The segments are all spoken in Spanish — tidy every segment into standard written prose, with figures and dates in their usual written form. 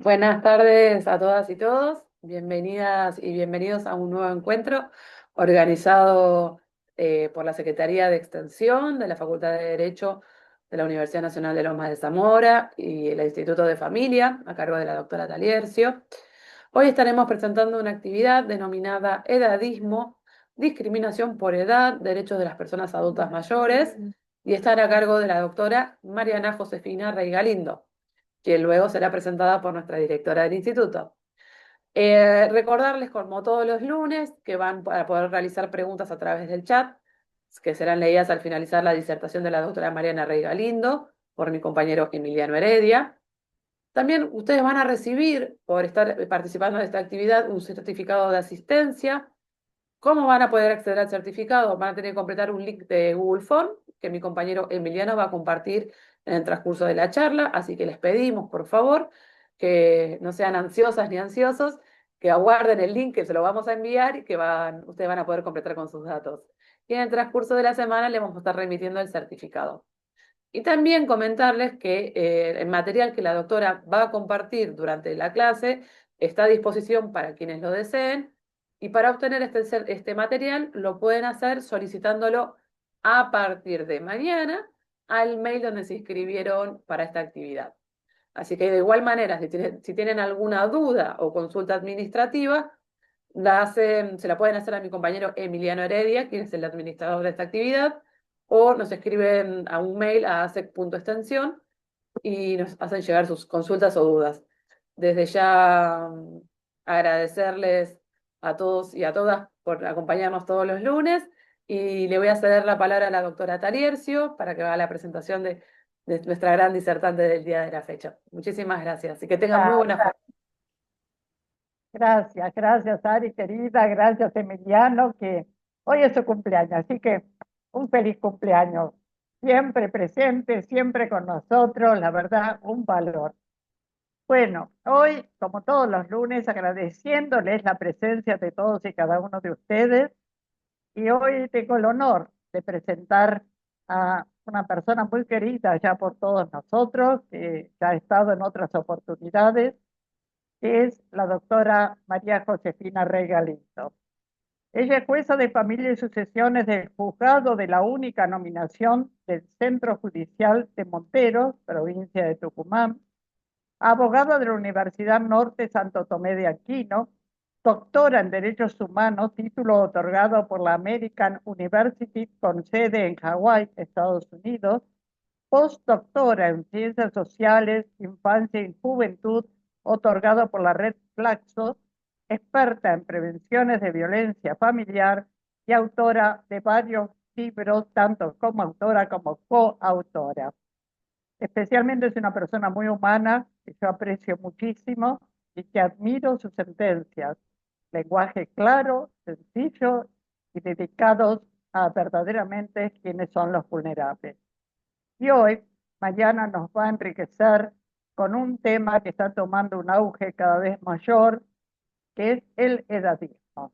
Buenas tardes a todas y todos. Bienvenidas y bienvenidos a un nuevo encuentro organizado por la Secretaría de Extensión de la Facultad de Derecho de la Universidad Nacional de Lomas de Zamora y el Instituto de Familia, a cargo de la doctora Taliercio. Hoy estaremos presentando una actividad denominada Edadismo, Discriminación por Edad, Derechos de las Personas Adultas Mayores, y estará a cargo de la doctora Mariana Josefina Rey Galindo, que luego será presentada por nuestra directora del instituto. Recordarles, como todos los lunes, que van a poder realizar preguntas a través del chat, que serán leídas al finalizar la disertación de la doctora Mariana Rey Galindo por mi compañero Emiliano Heredia. También ustedes van a recibir, por estar participando de esta actividad, un certificado de asistencia. ¿Cómo van a poder acceder al certificado? Van a tener que completar un link de Google Form que mi compañero Emiliano va a compartir en el transcurso de la charla, así que les pedimos, por favor, que no sean ansiosas ni ansiosos, que aguarden el link que se lo vamos a enviar y que ustedes van a poder completar con sus datos. Y en el transcurso de la semana le vamos a estar remitiendo el certificado. Y también comentarles que el material que la doctora va a compartir durante la clase está a disposición para quienes lo deseen, y para obtener este material lo pueden hacer solicitándolo a partir de mañana al mail donde se inscribieron para esta actividad. Así que de igual manera, si tienen alguna duda o consulta administrativa, se la pueden hacer a mi compañero Emiliano Heredia, quien es el administrador de esta actividad, o nos escriben a un mail a asec.extensión y nos hacen llegar sus consultas o dudas. Desde ya agradecerles a todos y a todas por acompañarnos todos los lunes, y le voy a ceder la palabra a la doctora Taliercio para que haga la presentación de nuestra gran disertante del día de la fecha. Muchísimas gracias y que tengan muy buena jornada. Gracias, gracias Ari, querida, gracias Emiliano, que hoy es su cumpleaños, así que un feliz cumpleaños. Siempre presente, siempre con nosotros, la verdad, un valor. Bueno, hoy, como todos los lunes, agradeciéndoles la presencia de todos y cada uno de ustedes, y hoy tengo el honor de presentar a una persona muy querida ya por todos nosotros, que ya ha estado en otras oportunidades, que es la doctora María Josefina Rey Galindo. Ella es jueza de familia y sucesiones del juzgado de la única nominación del Centro Judicial de Monteros, provincia de Tucumán, abogada de la Universidad Norte Santo Tomé de Aquino, doctora en Derechos Humanos, título otorgado por la American University con sede en Hawái, Estados Unidos, postdoctora en Ciencias Sociales, Infancia y Juventud, otorgado por la Red Flaxo, experta en prevenciones de violencia familiar y autora de varios libros, tanto como autora como coautora. Especialmente es una persona muy humana, que yo aprecio muchísimo y que admiro sus sentencias. Lenguaje claro, sencillo y dedicados a verdaderamente quienes son los vulnerables. Y hoy, mañana nos va a enriquecer con un tema que está tomando un auge cada vez mayor, que es el edadismo.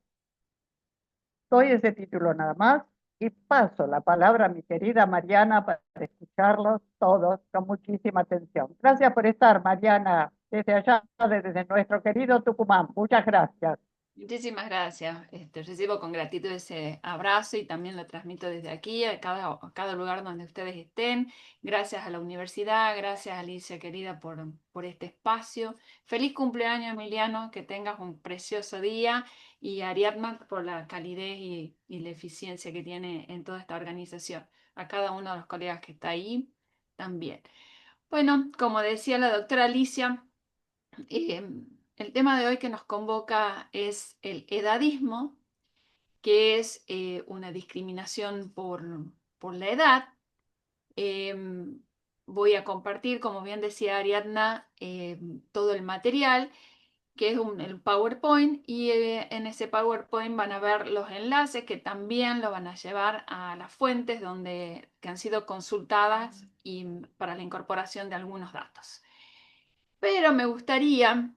Doy ese título nada más y paso la palabra a mi querida Mariana para escucharlos todos con muchísima atención. Gracias por estar, Mariana, desde allá, desde nuestro querido Tucumán. Muchas gracias. Muchísimas gracias. Recibo con gratitud ese abrazo y también lo transmito desde aquí, a cada lugar donde ustedes estén. Gracias a la universidad, gracias Alicia querida por este espacio. Feliz cumpleaños, Emiliano, que tengas un precioso día, y a Ariadna por la calidez y la eficiencia que tiene en toda esta organización. A cada uno de los colegas que está ahí también. Bueno, como decía la doctora Alicia, eh, el tema de hoy que nos convoca es el edadismo, que es una discriminación por la edad. Eh, Voy a compartir, como bien decía Ariadna, todo el material, que es el PowerPoint, y en ese PowerPoint van a ver los enlaces que también lo van a llevar a las fuentes que han sido consultadas y para la incorporación de algunos datos. Pero me gustaría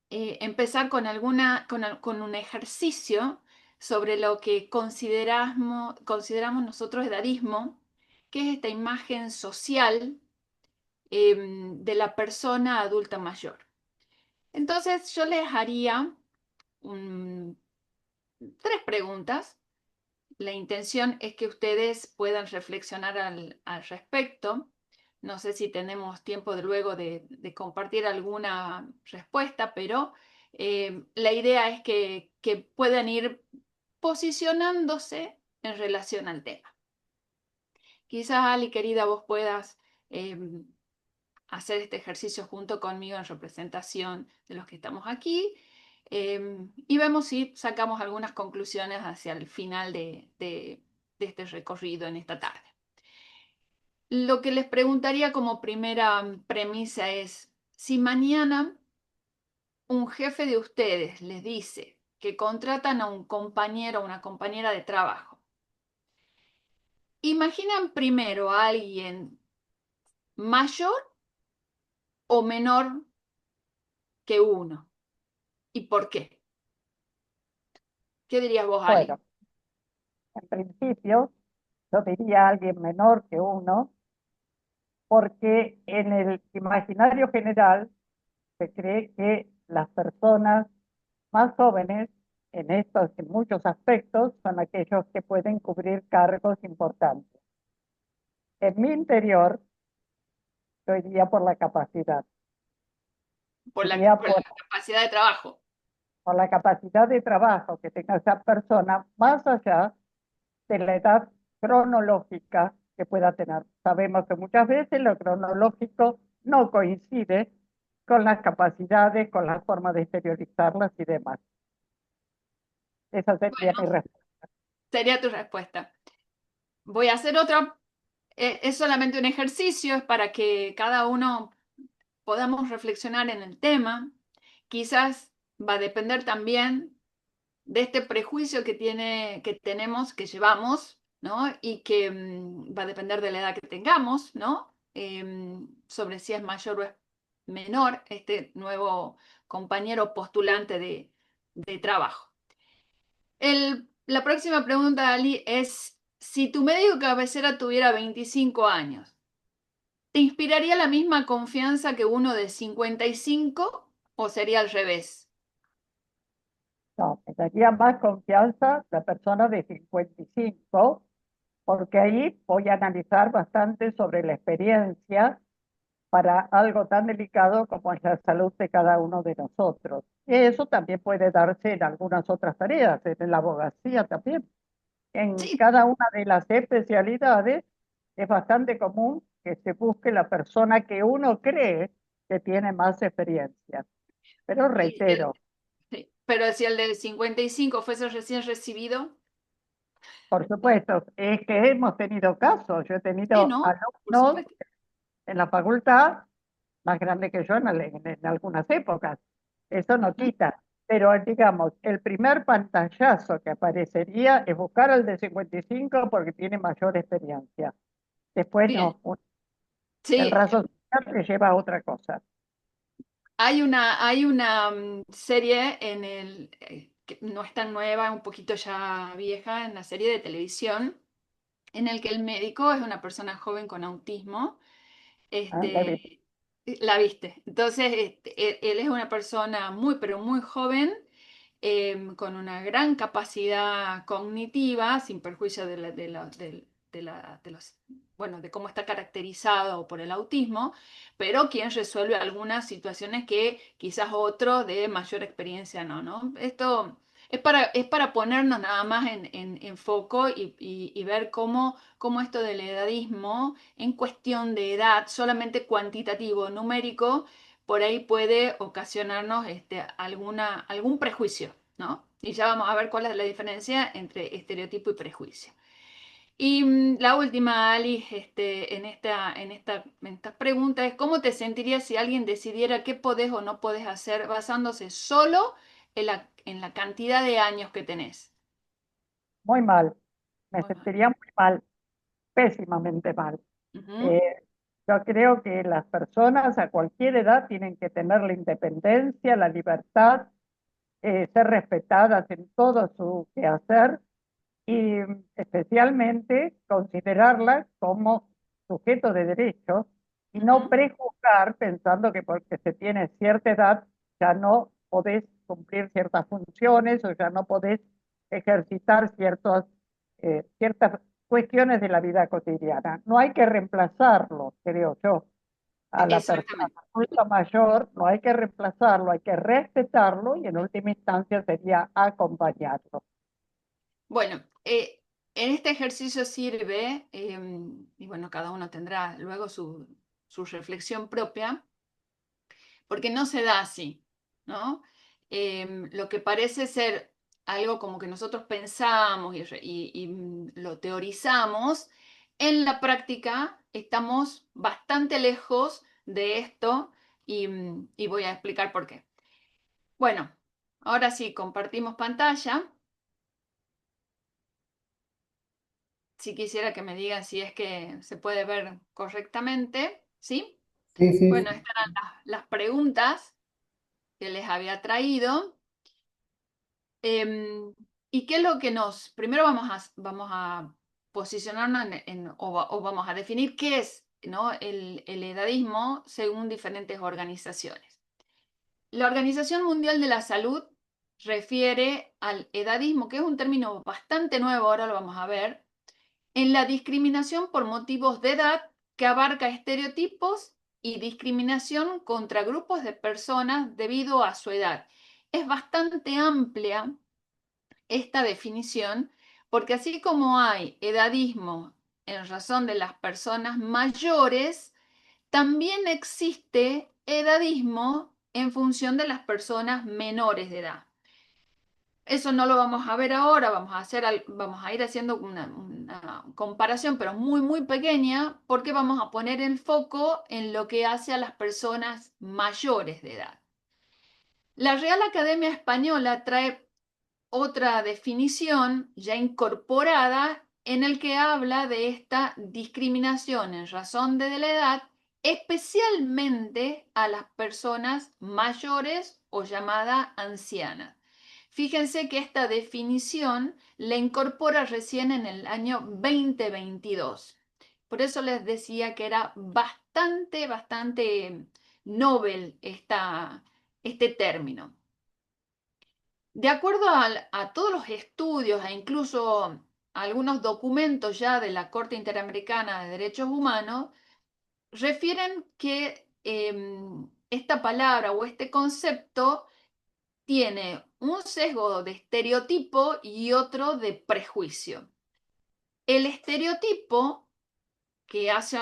empezar con un ejercicio sobre lo que consideramos nosotros edadismo, que es esta imagen social de la persona adulta mayor. Entonces yo les haría un- 3 preguntas. La intención es que ustedes puedan reflexionar al respecto. No sé si tenemos tiempo luego de compartir alguna respuesta, pero la idea es que puedan ir posicionándose en relación al tema. Quizás, Ali, querida, vos puedas eh, hacer este ejercicio junto conmigo en representación de los que estamos aquí, y vemos si sacamos algunas conclusiones hacia el final de este recorrido en esta tarde. Lo que les preguntaría como primera premisa es, si mañana un jefe de ustedes les dice que contratan a un compañero o una compañera de trabajo, ¿imaginan primero a alguien mayor o menor que uno? ¿Y por qué? ¿Qué dirías vos, Ali? Bueno, en principio yo diría a alguien menor que uno, porque en el imaginario general se cree que las personas más jóvenes en muchos aspectos, son aquellos que pueden cubrir cargos importantes. En mi interior, yo iría por la capacidad, Por la, iría por la capacidad de trabajo. por la capacidad de trabajo que tenga esa persona, más allá de la edad cronológica que pueda tener. Sabemos que muchas veces lo cronológico no coincide con las capacidades, con las formas de exteriorizarlas y demás. Esa sería mi Bueno, respuesta. sería tu respuesta. Voy a hacer otra. Es solamente un ejercicio, es para que cada uno podamos reflexionar en el tema. Quizás va a depender también de este prejuicio que tenemos, que llevamos, ¿no? Y que va a depender de la edad que tengamos, ¿no? Sobre si es mayor o es menor este nuevo compañero postulante de trabajo. La próxima pregunta, Ali, es, si tu médico cabecera tuviera 25 años, ¿te inspiraría la misma confianza que uno de 55 o sería al revés? No, me daría más confianza la persona de 55, porque ahí voy a analizar bastante sobre la experiencia para algo tan delicado como es la salud de cada uno de nosotros. Y eso también puede darse en algunas otras tareas, en la abogacía también. En Sí, cada una de las especialidades es bastante común que se busque la persona que uno cree que tiene más experiencia. Pero y si reitero, sí, pero si el del 55 fuese recién recibido, por supuesto, es que hemos tenido casos. Yo he sí, tenido ¿no? Por alumnos supuesto. en la facultad más grande que yo en algunas épocas. Eso no Ujú. quita. Pero digamos, el primer pantallazo que aparecería es buscar al de 55 porque tiene mayor experiencia. Después Bien, no, el sí, raciocinio te lleva a otra cosa. hay una serie que no es tan nueva, un poquito ya vieja, en la serie de televisión, en el que el médico es una persona joven con autismo. ¿Ah? La viste. Entonces, él es una persona muy, pero muy joven, con una gran capacidad cognitiva, sin perjuicio de los, bueno, de cómo está caracterizado por el autismo, pero quien resuelve algunas situaciones que quizás otro de mayor experiencia no, ¿no? Esto es para ponernos nada más en foco y ver cómo esto del edadismo, en cuestión de edad, solamente cuantitativo, numérico, por ahí puede ocasionarnos algún prejuicio, ¿no? Y ya vamos a ver cuál es la diferencia entre estereotipo y prejuicio. Y la última, Ali, en esta pregunta es, ¿cómo te sentirías si alguien decidiera qué podés o no podés hacer basándose solo en la cantidad de años que tenés? Muy mal, me Muy mal. sentiría muy mal, pésimamente mal. Ujú. Eh, yo creo que las personas a cualquier edad tienen que tener la independencia, la libertad, ser respetadas en todo su quehacer y especialmente considerarla como sujeto de derechos y no Ujú. prejuzgar pensando que porque se tiene cierta edad ya no podés cumplir ciertas funciones o ya no podés ejercitar ciertas cuestiones de la vida cotidiana. No hay que reemplazarlo, creo yo, a la persona Exactamente. adulta mayor, no hay que reemplazarlo, hay que respetarlo y en última instancia sería acompañarlo. Bueno, en este ejercicio sirve, y bueno, cada uno tendrá luego su reflexión propia, porque no se da así, ¿no? Lo que parece ser algo como que nosotros pensamos y lo teorizamos, en la práctica estamos bastante lejos de esto y voy a explicar por qué. Bueno, ahora sí, compartimos pantalla. Si quisiera que me digan si es que se puede ver correctamente, ¿sí? Sí, sí, Bueno, sí. estas eran las preguntas que les había traído. ¿Y qué es lo que primero vamos a posicionarnos o vamos a definir qué es, ¿no? el edadismo según diferentes organizaciones. La Organización Mundial de la Salud refiere al edadismo, que es un término bastante nuevo, ahora lo vamos a ver, en la discriminación por motivos de edad que abarca estereotipos y discriminación contra grupos de personas debido a su edad. Es bastante amplia esta definición porque así como hay edadismo en razón de las personas mayores, también existe edadismo en función de las personas menores de edad. Eso no lo vamos a ver ahora, vamos a ir haciendo una comparación, pero muy, muy pequeña, porque vamos a poner el foco en lo que hace a las personas mayores de edad. La Real Academia Española trae otra definición ya incorporada en el que habla de esta discriminación en razón de la edad, especialmente a las personas mayores o llamadas ancianas. Fíjense que esta definición la incorpora recién en el año 2022. Por eso les decía que era bastante, bastante novel este término. De acuerdo a todos los estudios e incluso algunos documentos ya de la Corte Interamericana de Derechos Humanos, refieren que esta palabra o este concepto tiene un sesgo de estereotipo y otro de prejuicio. El estereotipo, que hace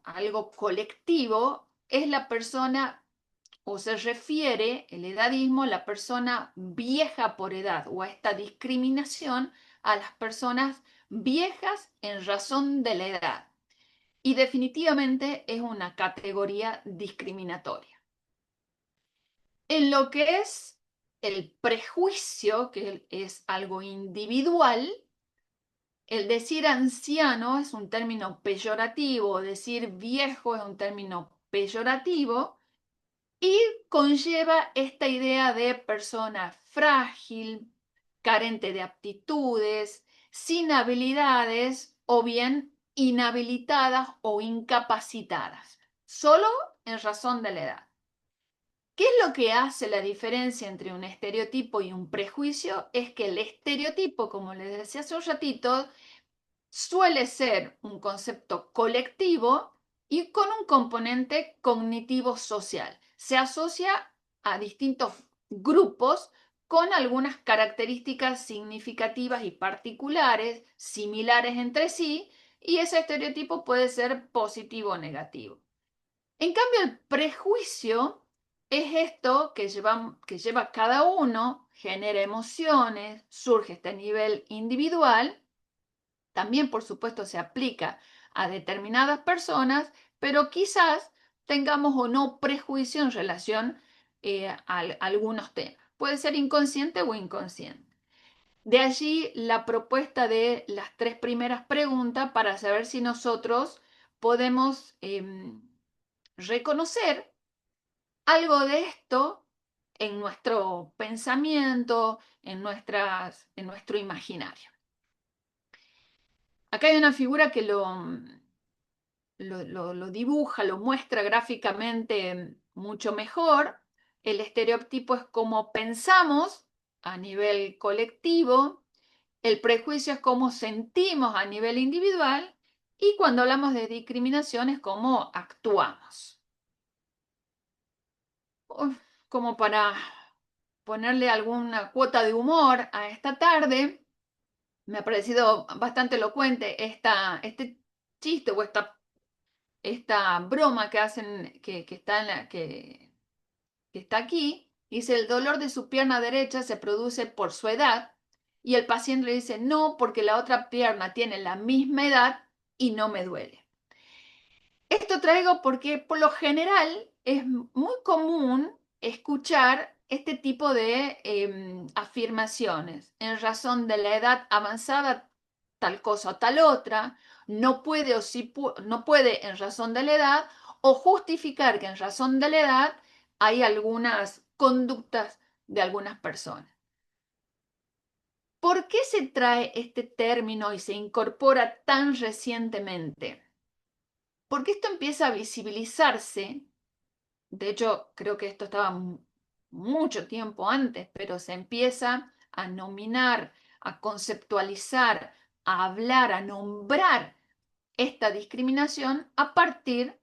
algo colectivo, es la persona o se refiere el edadismo a la persona vieja por edad o a esta discriminación a las personas viejas en razón de la edad. Y definitivamente es una categoría discriminatoria. En lo que es el prejuicio, que es algo individual, el decir anciano es un término peyorativo, decir viejo es un término peyorativo, y conlleva esta idea de persona frágil, carente de aptitudes, sin habilidades o bien inhabilitadas o incapacitadas, solo en razón de la edad. ¿Qué es lo que hace la diferencia entre un estereotipo y un prejuicio? Es que el estereotipo, como les decía hace un ratito, suele ser un concepto colectivo y con un componente cognitivo social. Se asocia a distintos grupos con algunas características significativas y particulares, similares entre sí, y ese estereotipo puede ser positivo o negativo. En cambio, el prejuicio es esto que lleva cada uno, genera emociones, surge este nivel individual. También, por supuesto, se aplica a determinadas personas, pero quizás tengamos o no prejuicio en relación a algunos temas. Puede ser inconsciente o inconsciente. De allí la propuesta de las tres primeras preguntas para saber si nosotros podemos reconocer algo de esto en nuestro pensamiento, en nuestro imaginario. Acá hay una figura que lo dibuja, lo muestra gráficamente mucho mejor. el estereotipo es cómo pensamos a nivel colectivo, el prejuicio es cómo sentimos a nivel individual y cuando hablamos de discriminación es cómo actuamos. Como para ponerle alguna cuota de humor a esta tarde, me ha parecido bastante elocuente este chiste o esta broma que hacen, que está aquí. Dice, el dolor de su pierna derecha se produce por su edad y el paciente le dice, no, porque la otra pierna tiene la misma edad y no me duele. Esto traigo porque por lo general es muy común escuchar este tipo de afirmaciones. En razón de la edad avanzada, tal cosa o tal otra, no puede o sí no puede en razón de la edad, o justificar que en razón de la edad hay algunas conductas de algunas personas. ¿Por qué se trae este término y se incorpora tan recientemente? Porque esto empieza a visibilizarse. De hecho, creo que esto estaba mucho tiempo antes, pero se empieza a nominar, a conceptualizar, a hablar, a nombrar esta discriminación a partir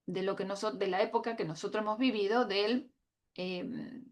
de lo que de la época que nosotros hemos vivido del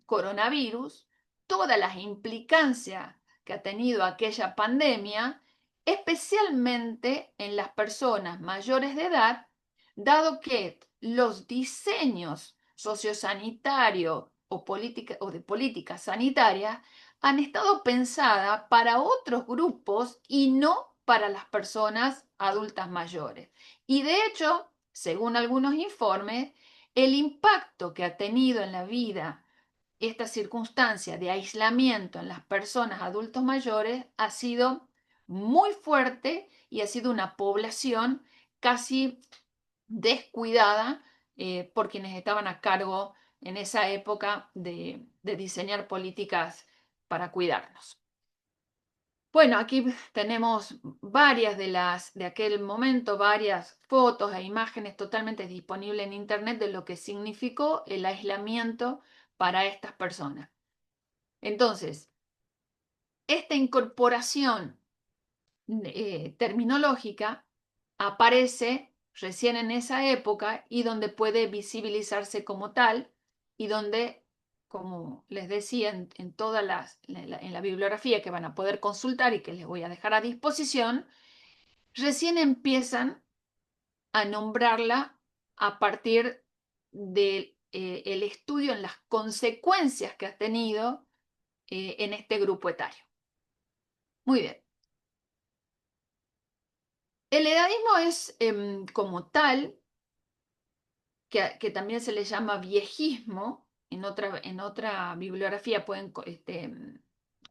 coronavirus, todas las implicancias que ha tenido aquella pandemia, especialmente en las personas mayores de edad, dado que los diseños sociosanitarios o de políticas sanitarias han estado pensadas para otros grupos y no para las personas adultas mayores. Y de hecho, según algunos informes, el impacto que ha tenido en la vida esta circunstancia de aislamiento en las personas adultos mayores ha sido muy fuerte y ha sido una población casi descuidada por quienes estaban a cargo en esa época de diseñar políticas para cuidarnos. Bueno, aquí tenemos varias de aquel momento, varias fotos e imágenes totalmente disponibles en internet de lo que significó el aislamiento para estas personas. Entonces, esta incorporación terminológica aparece recién en esa época y donde puede visibilizarse como tal y donde, como les decía, en todas en la bibliografía que van a poder consultar y que les voy a dejar a disposición, recién empiezan a nombrarla a partir del el estudio en las consecuencias que ha tenido en este grupo etario. Muy bien. El edadismo es como tal, que también se le llama viejismo, en otra bibliografía pueden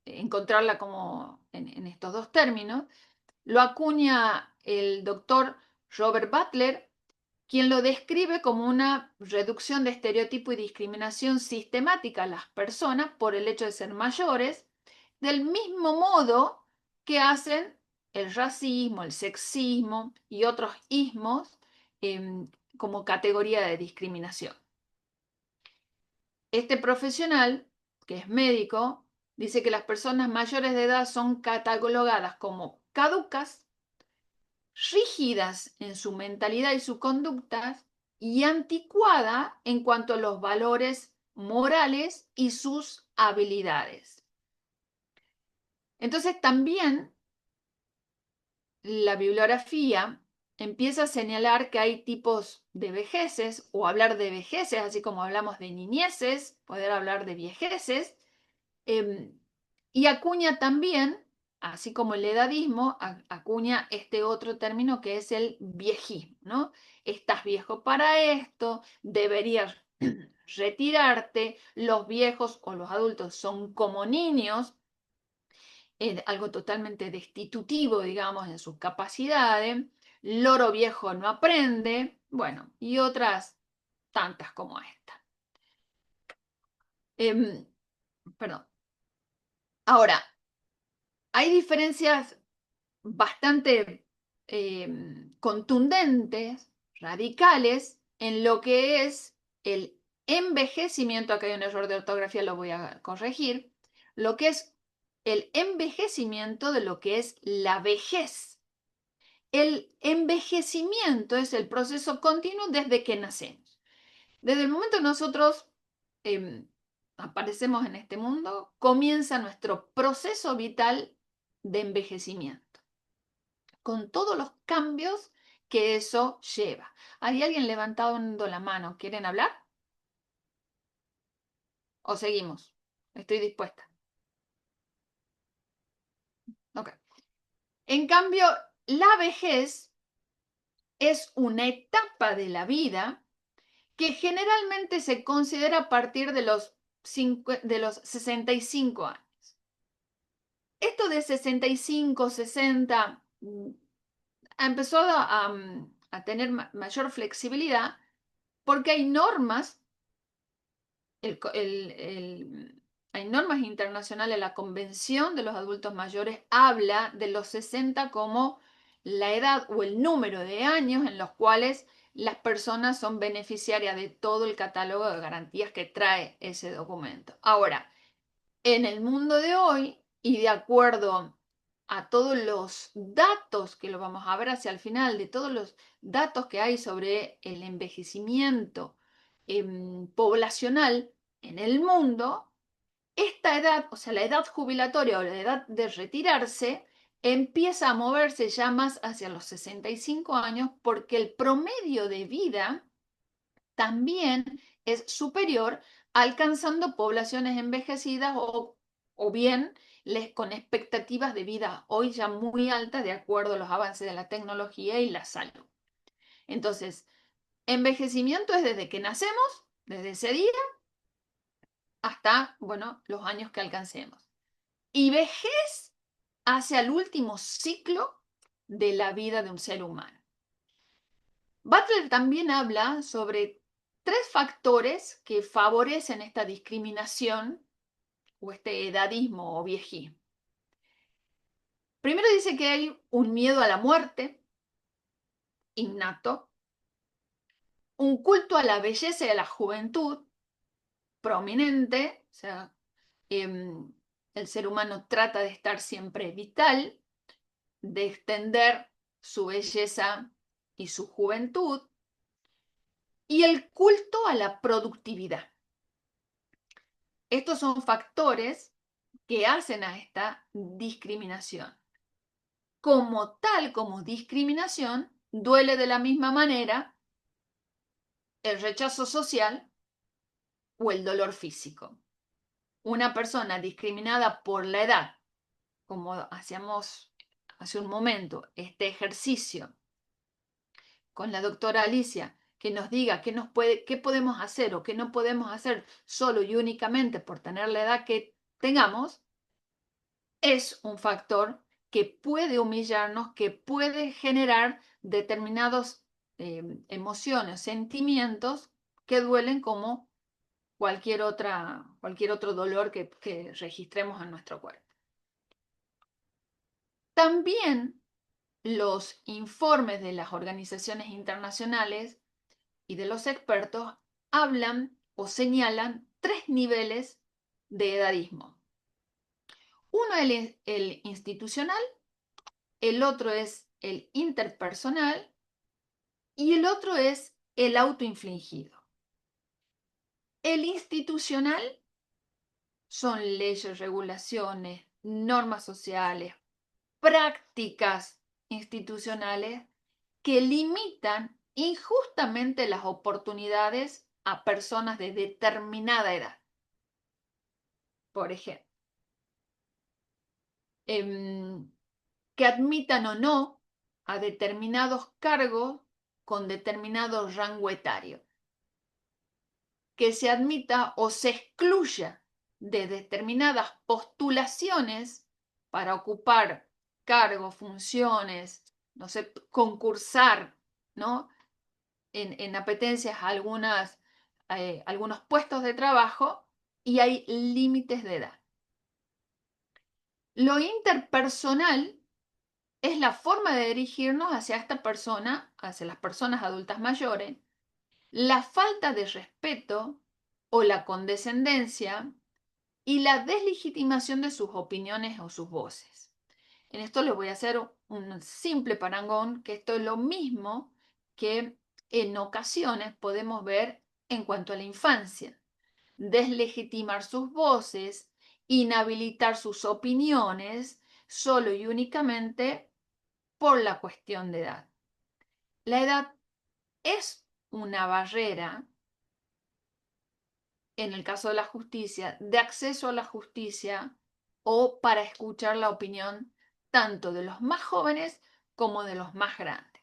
encontrarla como en estos dos términos, lo acuña el doctor Robert Butler, quien lo describe como una reducción de estereotipo y discriminación sistemática a las personas por el hecho de ser mayores, del mismo modo que hacen el racismo, el sexismo y otros ismos como categoría de discriminación. Este profesional, que es médico, dice que las personas mayores de edad son catalogadas como caducas, rígidas en su mentalidad y su conducta y anticuada en cuanto a los valores morales y sus habilidades. Entonces también la bibliografía empieza a señalar que hay tipos de vejeces o hablar de vejeces, así como hablamos de niñeces, poder hablar de viejeces, y acuña también, así como el edadismo, acuña este otro término que es el viejismo, ¿no? Estás viejo para esto, deberías retirarte, los viejos o los adultos son como niños, algo totalmente destitutivo, digamos, en sus capacidades, loro viejo no aprende, bueno, y otras tantas como esta. Perdón. Ahora, hay diferencias bastante contundentes, radicales, en lo que es el envejecimiento, acá hay un error de ortografía, lo voy a corregir, lo que es el envejecimiento de lo que es la vejez. El envejecimiento es el proceso continuo desde que nacemos. Desde el momento que nosotros aparecemos en este mundo, comienza nuestro proceso vital de envejecimiento, con todos los cambios que eso lleva. ¿Hay alguien levantando la mano? ¿Quieren hablar? ¿O seguimos? Estoy dispuesta. Ok. En cambio, la vejez es una etapa de la vida que generalmente se considera a partir de los 65 años. Esto de 65, 60 empezó a tener mayor flexibilidad porque hay normas, hay normas internacionales. La Convención de los Adultos Mayores habla de los 60 como la edad o el número de años en los cuales las personas son beneficiarias de todo el catálogo de garantías que trae ese documento. Ahora, en el mundo de hoy, y de acuerdo a todos los datos que lo vamos a ver hacia el final, de todos los datos que hay sobre el envejecimiento poblacional en el mundo, esta edad, o sea, la edad jubilatoria o la edad de retirarse, empieza a moverse ya más hacia los 65 años porque el promedio de vida también es superior, alcanzando poblaciones envejecidas o bien con expectativas de vida hoy ya muy altas de acuerdo a los avances de la tecnología y la salud. Entonces, envejecimiento es desde que nacemos, desde ese día, hasta, bueno, los años que alcancemos. Y vejez hacia el último ciclo de la vida de un ser humano. Butler también habla sobre 3 factores que favorecen esta discriminación o este edadismo o viejismo. Primero dice que hay un miedo a la muerte innato, un culto a la belleza y a la juventud prominente, o sea, el ser humano trata de estar siempre vital, de extender su belleza y su juventud, y el culto a la productividad. Estos son factores que hacen a esta discriminación. Como tal, como discriminación, duele de la misma manera el rechazo social o el dolor físico. Una persona discriminada por la edad, como hacíamos hace un momento, este ejercicio con la doctora Alicia, que nos diga qué podemos hacer o qué no podemos hacer solo y únicamente por tener la edad que tengamos, es un factor que puede humillarnos, que puede generar determinadas emociones, sentimientos que duelen como cualquier otro dolor que registremos en nuestro cuerpo. También los informes de las organizaciones internacionales y de los expertos hablan o señalan 3 niveles de edadismo. Uno es el institucional, el otro es el interpersonal y el otro es el autoinfligido. El institucional son leyes, regulaciones, normas sociales, prácticas institucionales que limitan injustamente las oportunidades a personas de determinada edad. Por ejemplo, que admitan o no a determinados cargos con determinado rango etario, que se admita o se excluya de determinadas postulaciones para ocupar cargos, funciones, no sé, concursar, ¿no? En apetencias a algunos puestos de trabajo y hay límites de edad. Lo interpersonal es la forma de dirigirnos hacia esta persona, hacia las personas adultas mayores, la falta de respeto o la condescendencia y la deslegitimación de sus opiniones o sus voces. En esto les voy a hacer un simple parangón, que esto es lo mismo que en ocasiones podemos ver en cuanto a la infancia. Deslegitimar sus voces, inhabilitar sus opiniones, solo y únicamente por la cuestión de edad. La edad es una barrera, en el caso de la justicia, de acceso a la justicia o para escuchar la opinión tanto de los más jóvenes como de los más grandes.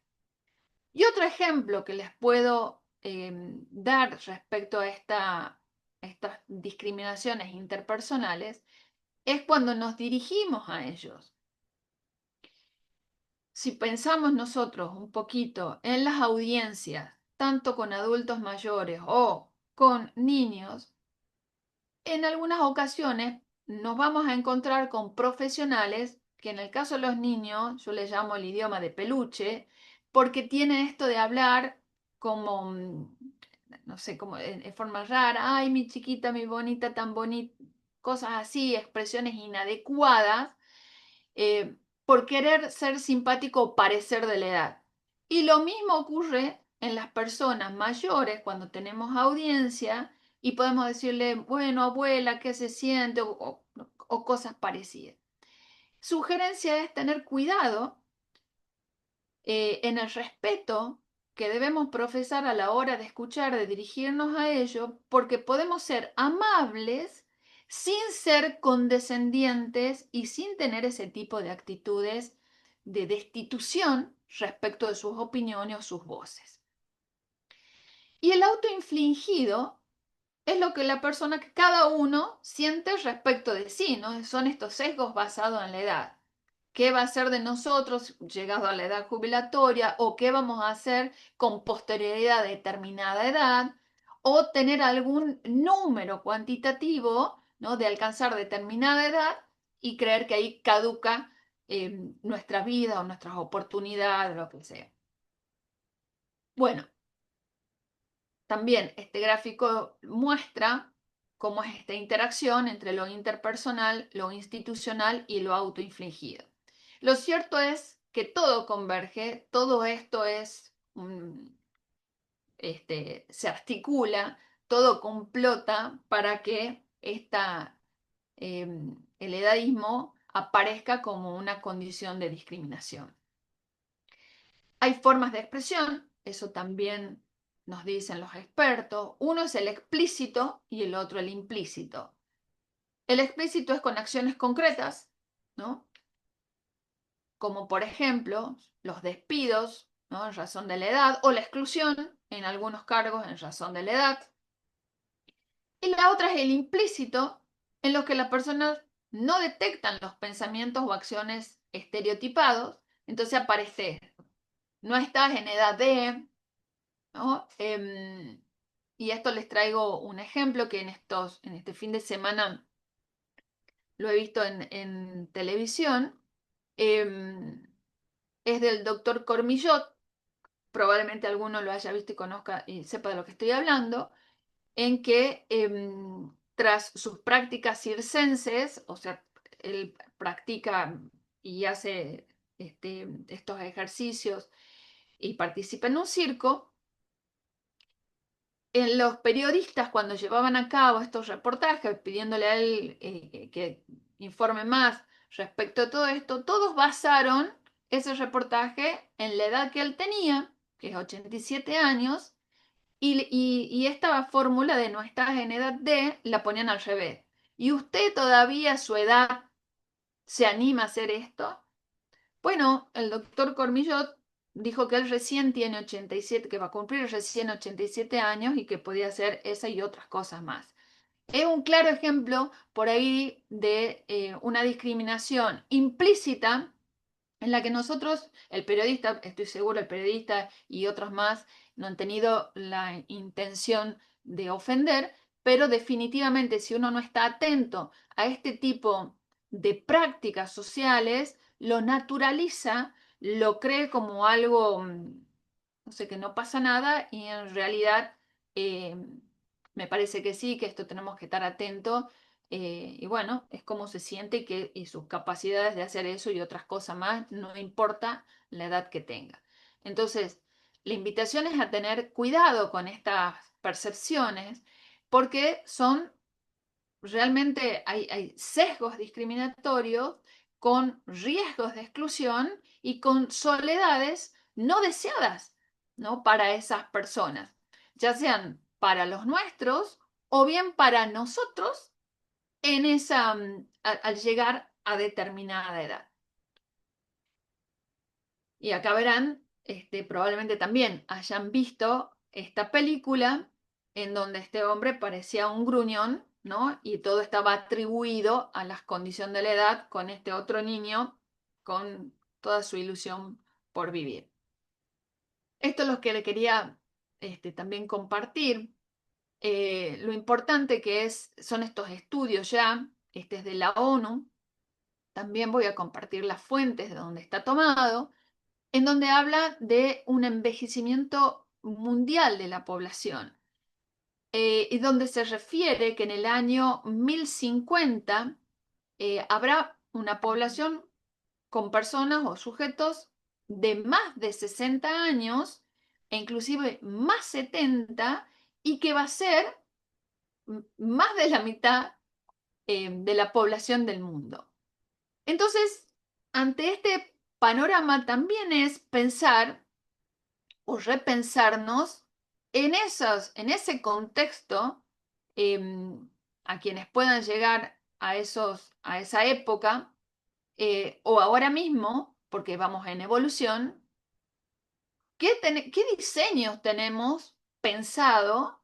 Y otro ejemplo que les puedo dar respecto a estas discriminaciones interpersonales es cuando nos dirigimos a ellos. Si pensamos nosotros un poquito en las audiencias, tanto con adultos mayores o con niños, en algunas ocasiones nos vamos a encontrar con profesionales que en el caso de los niños yo les llamo el idioma de peluche, porque tienen esto de hablar como, no sé, como en forma rara, ay, mi chiquita, mi bonita, tan bonita, cosas así, expresiones inadecuadas, eh, por querer ser simpático o parecer de la edad. Y lo mismo ocurre en las personas mayores cuando tenemos audiencia y podemos decirle, bueno, abuela, ¿qué se siente? O cosas parecidas. Sugerencia es tener cuidado en el respeto que debemos profesar a la hora de escuchar, de dirigirnos a ellos, porque podemos ser amables sin ser condescendientes y sin tener ese tipo de actitudes de destitución respecto de sus opiniones o sus voces. Y el autoinfligido es lo que la persona, que cada uno siente respecto de sí, ¿no? Son estos sesgos basados en la edad. ¿Qué va a ser de nosotros llegado a la edad jubilatoria o qué vamos a hacer con posterioridad a determinada edad o tener algún número cuantitativo, ¿no? De alcanzar determinada edad y creer que ahí caduca nuestra vida o nuestras oportunidades, lo que sea? Bueno, también este gráfico muestra cómo es esta interacción entre lo interpersonal, lo institucional y lo autoinfligido. Lo cierto es que todo converge, todo esto se articula, todo complota para que el edadismo aparezca como una condición de discriminación. Hay formas de expresión, eso también nos dicen los expertos. Uno es el explícito y el otro el implícito. El explícito es con acciones concretas, ¿no? Como por ejemplo los despidos, ¿no? En razón de la edad, o la exclusión en algunos cargos en razón de la edad. Y la otra es el implícito, en los que las personas no detectan los pensamientos o acciones estereotipados, entonces aparece, no estás en edad de, ¿no? Y esto les traigo un ejemplo que en este fin de semana lo he visto en televisión. Es del doctor Cormillot, probablemente alguno lo haya visto y conozca y sepa de lo que estoy hablando, en que tras sus prácticas circenses, o sea, él practica y hace estos ejercicios y participa en un circo. En los periodistas, cuando llevaban a cabo estos reportajes, pidiéndole a él que informe más respecto a todo esto, todos basaron ese reportaje en la edad que él tenía, que es 87 años, y esta fórmula de no estás en edad de la ponían al revés. ¿Y usted todavía a su edad se anima a hacer esto? Bueno, el doctor Cormillot dijo que él recién tiene 87, que va a cumplir recién 87 años y que podía hacer esa y otras cosas más. Es un claro ejemplo por ahí de una discriminación implícita en la que nosotros, el periodista, estoy seguro, el periodista y otros más no han tenido la intención de ofender, pero definitivamente si uno no está atento a este tipo de prácticas sociales, lo naturaliza, lo cree como algo, no sé, que no pasa nada y en realidad eh, Me parece que sí, que esto tenemos que estar atentos. Y bueno, es cómo se siente y sus capacidades de hacer eso y otras cosas más, no importa la edad que tenga. Entonces, la invitación es a tener cuidado con estas percepciones porque son realmente hay sesgos discriminatorios con riesgos de exclusión y con soledades no deseadas, ¿no? Para esas personas, ya sean para los nuestros o bien para nosotros al llegar a determinada edad. Y acá verán, probablemente también hayan visto esta película en donde este hombre parecía un gruñón, ¿no? Y todo estaba atribuido a las condiciones de la edad con este otro niño con toda su ilusión por vivir. Esto es lo que le quería también compartir. Lo importante son estos estudios ya, este es de la ONU. También voy a compartir las fuentes de donde está tomado en donde habla de un envejecimiento mundial de la población, y donde se refiere que en el año 1050 habrá una población con personas o sujetos de más de 60 años e inclusive más 70 y que va a ser más de la mitad de la población del mundo. Entonces, ante este panorama también es pensar o repensarnos en ese contexto, a quienes puedan llegar a esa época, o ahora mismo, porque vamos en evolución, ¿qué diseños tenemos pensado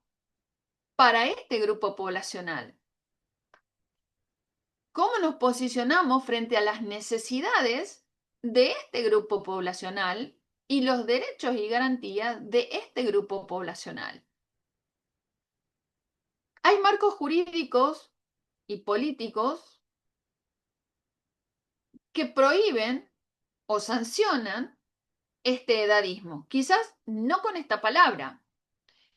para este grupo poblacional? ¿Cómo nos posicionamos frente a las necesidades de este grupo poblacional y los derechos y garantías de este grupo poblacional? Hay marcos jurídicos y políticos que prohíben o sancionan este edadismo. Quizás no con esta palabra.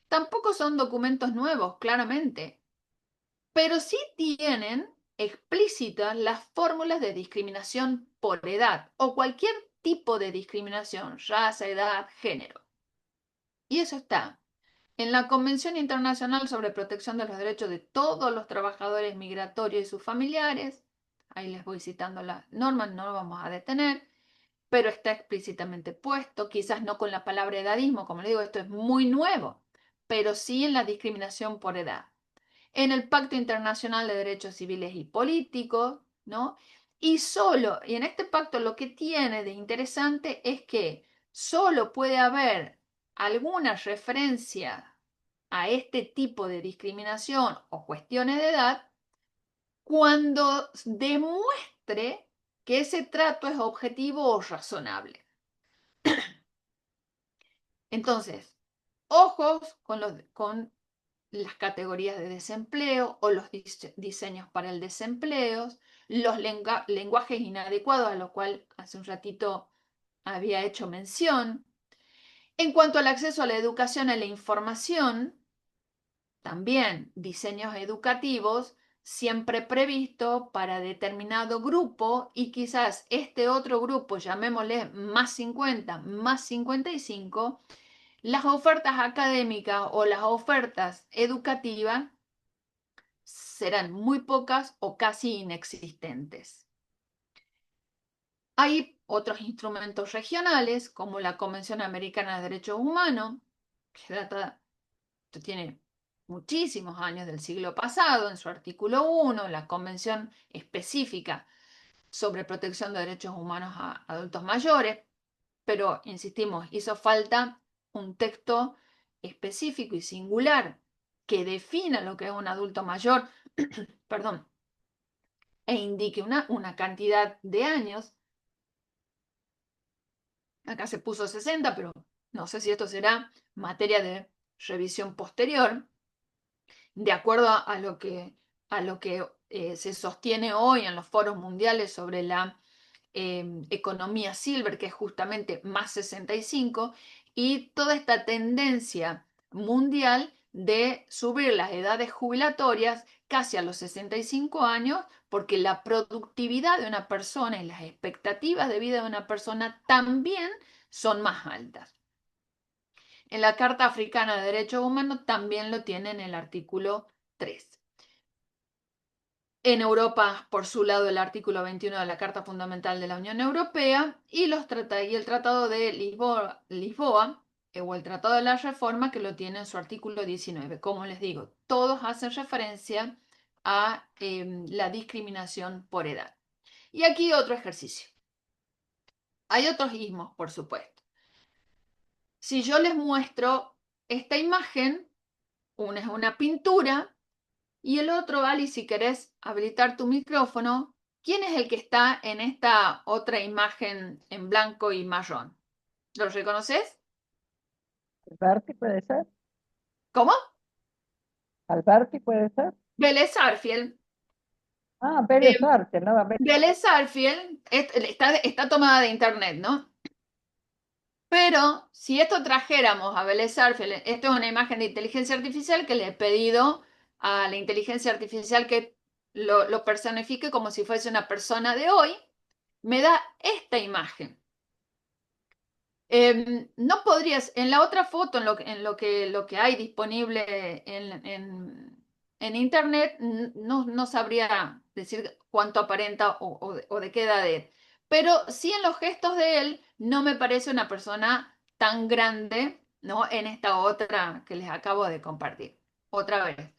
Tampoco son documentos nuevos, claramente, pero sí tienen explícitas las fórmulas de discriminación por edad o cualquier tipo de discriminación, raza, edad, género. Y eso está en la Convención Internacional sobre Protección de los Derechos de todos los trabajadores migratorios y sus familiares. Ahí les voy citando las normas, no lo vamos a detener, pero está explícitamente puesto, quizás no con la palabra edadismo, como les digo, esto es muy nuevo, pero sí en la discriminación por edad. En el Pacto Internacional de Derechos Civiles y Políticos, ¿no? Y en este pacto lo que tiene de interesante es que solo puede haber alguna referencia a este tipo de discriminación o cuestiones de edad cuando demuestre que ese trato es objetivo o razonable. Entonces, ojos con las categorías de desempleo o los diseños para el desempleo, los lenguajes inadecuados a lo cual hace un ratito había hecho mención. En cuanto al acceso a la educación y a la información, también diseños educativos siempre previsto para determinado grupo y quizás este otro grupo, llamémosle más 50, más 55, las ofertas académicas o las ofertas educativas serán muy pocas o casi inexistentes. Hay otros instrumentos regionales, como la Convención Americana de Derechos Humanos, que tiene muchísimos años del siglo pasado, en su artículo 1, la Convención específica sobre protección de derechos humanos a adultos mayores, pero insistimos, hizo falta un texto específico y singular que defina lo que es un adulto mayor, perdón, e indique una cantidad de años. Acá se puso 60, pero no sé si esto será materia de revisión posterior, de acuerdo a lo que se sostiene hoy en los foros mundiales sobre la economía silver, que es justamente más 65, y toda esta tendencia mundial de subir las edades jubilatorias casi a los 65 años, porque la productividad de una persona y las expectativas de vida de una persona también son más altas. En la Carta Africana de Derechos Humanos también lo tiene en el artículo 3. En Europa, por su lado, el artículo 21 de la Carta Fundamental de la Unión Europea y el Tratado de Lisboa, o el Tratado de la Reforma, que lo tiene en su artículo 19. Como les digo, todos hacen referencia a la discriminación por edad. Y aquí otro ejercicio. Hay otros ismos, por supuesto. Si yo les muestro esta imagen, una es una pintura y el otro, Ali, si querés habilitar tu micrófono, ¿quién es el que está en esta otra imagen en blanco y marrón? ¿Lo reconoces? Alberti puede ser, ¿Cómo? Alberti puede ser. Vélez Sarsfield. Ah, Vélez Eh, Arce, no, Vélez Sarsfield está tomada de internet, ¿no? Pero si esto trajéramos a Vélez Sarsfield, esto es una imagen de inteligencia artificial que le he pedido a la inteligencia artificial que lo personifique como si fuese una persona de hoy, me da esta imagen. No podrías, en la otra foto, lo que hay disponible en internet, no sabría decir cuánto aparenta o de qué edad es. Pero sí en los gestos de él, no me parece una persona tan grande, ¿no? En esta otra que les acabo de compartir. Otra vez,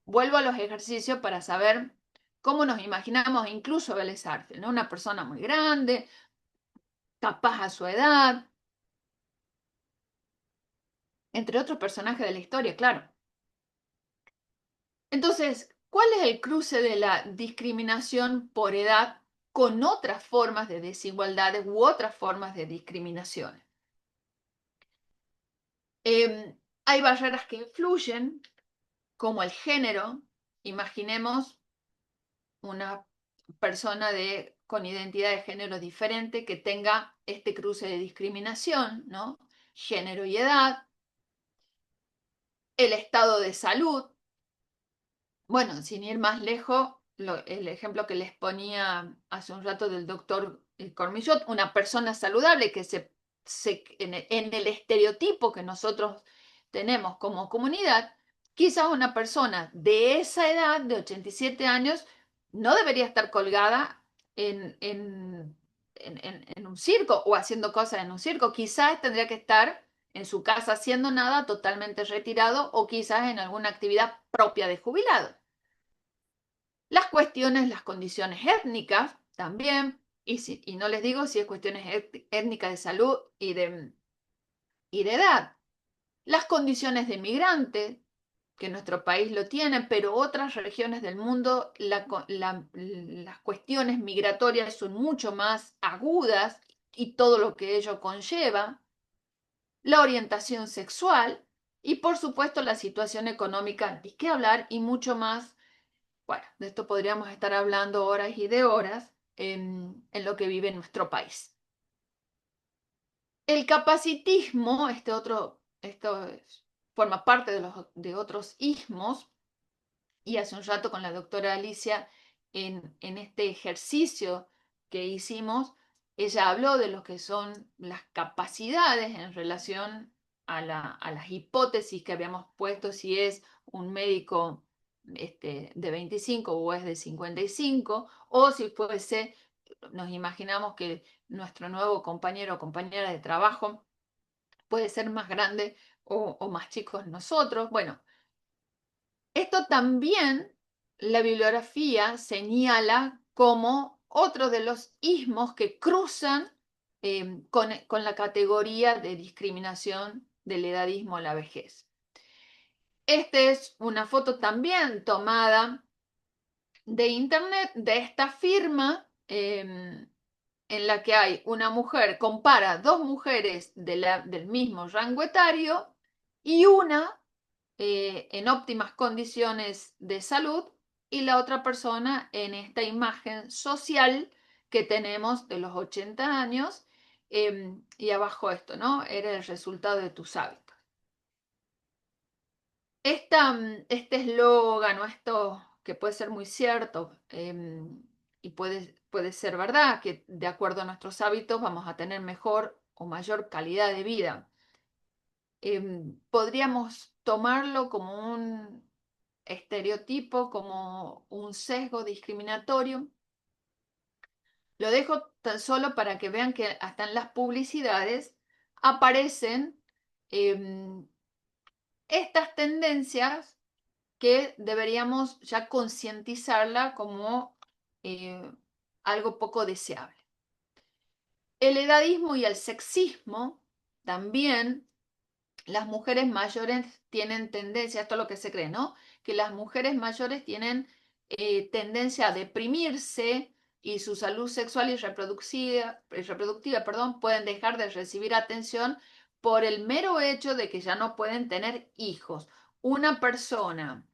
vuelvo a los ejercicios para saber cómo nos imaginamos incluso a Vélez Sarsfield, ¿no? Una persona muy grande, capaz a su edad, entre otros personajes de la historia, claro. Entonces, ¿cuál es el cruce de la discriminación por edad con otras formas de desigualdades u otras formas de discriminación? Hay barreras que influyen, como el género. Imaginemos una persona con identidad de género diferente que tenga este cruce de discriminación, ¿no? Género y edad, el estado de salud. Bueno, sin ir más lejos, el ejemplo que les ponía hace un rato del doctor Cormillot, una persona saludable que en el estereotipo que nosotros tenemos como comunidad, quizás una persona de esa edad, de 87 años, no debería estar colgada en un circo o haciendo cosas en un circo. Quizás tendría que estar en su casa haciendo nada, totalmente retirado, o quizás en alguna actividad propia de jubilado. Las cuestiones, las condiciones étnicas también, y no les digo si es cuestiones étnicas de salud y de edad. Las condiciones de migrante, que nuestro país lo tiene, pero otras regiones del mundo las cuestiones migratorias son mucho más agudas y todo lo que ello conlleva. La orientación sexual y por supuesto la situación económica, ni qué hablar, y mucho más. Bueno, de esto podríamos estar hablando horas y de horas en lo que vive nuestro país. El capacitismo, esto forma parte de otros ismos, y hace un rato con la doctora Alicia, en este ejercicio que hicimos, ella habló de lo que son las capacidades en relación a las hipótesis que habíamos puesto, si es un médico de 25 o es de 55, o si fuese, nos imaginamos que nuestro nuevo compañero o compañera de trabajo puede ser más grande o más chico que nosotros. Bueno, esto también la bibliografía señala como otro de los ismos que cruzan con la categoría de discriminación del edadismo a la vejez. Esta es una foto también tomada de internet de esta firma en la que hay una mujer, compara dos mujeres del mismo rango etario y una en óptimas condiciones de salud y la otra persona en esta imagen social que tenemos de los 80 años y abajo esto, ¿no? Era el resultado de tus hábitos. Este eslogan o esto que puede ser muy cierto y puede ser verdad, que de acuerdo a nuestros hábitos vamos a tener mejor o mayor calidad de vida. Podríamos tomarlo como un estereotipo, como un sesgo discriminatorio. Lo dejo tan solo para que vean que hasta en las publicidades aparecen estas tendencias que deberíamos ya concientizarla como eh, algo poco deseable. El edadismo y el sexismo también. Las mujeres mayores tienen tendencia, esto es lo que se cree, ¿no? Que las mujeres mayores tienen tendencia a deprimirse y su salud sexual y reproductiva, perdón, pueden dejar de recibir atención por el mero hecho de que ya no pueden tener hijos. Una persona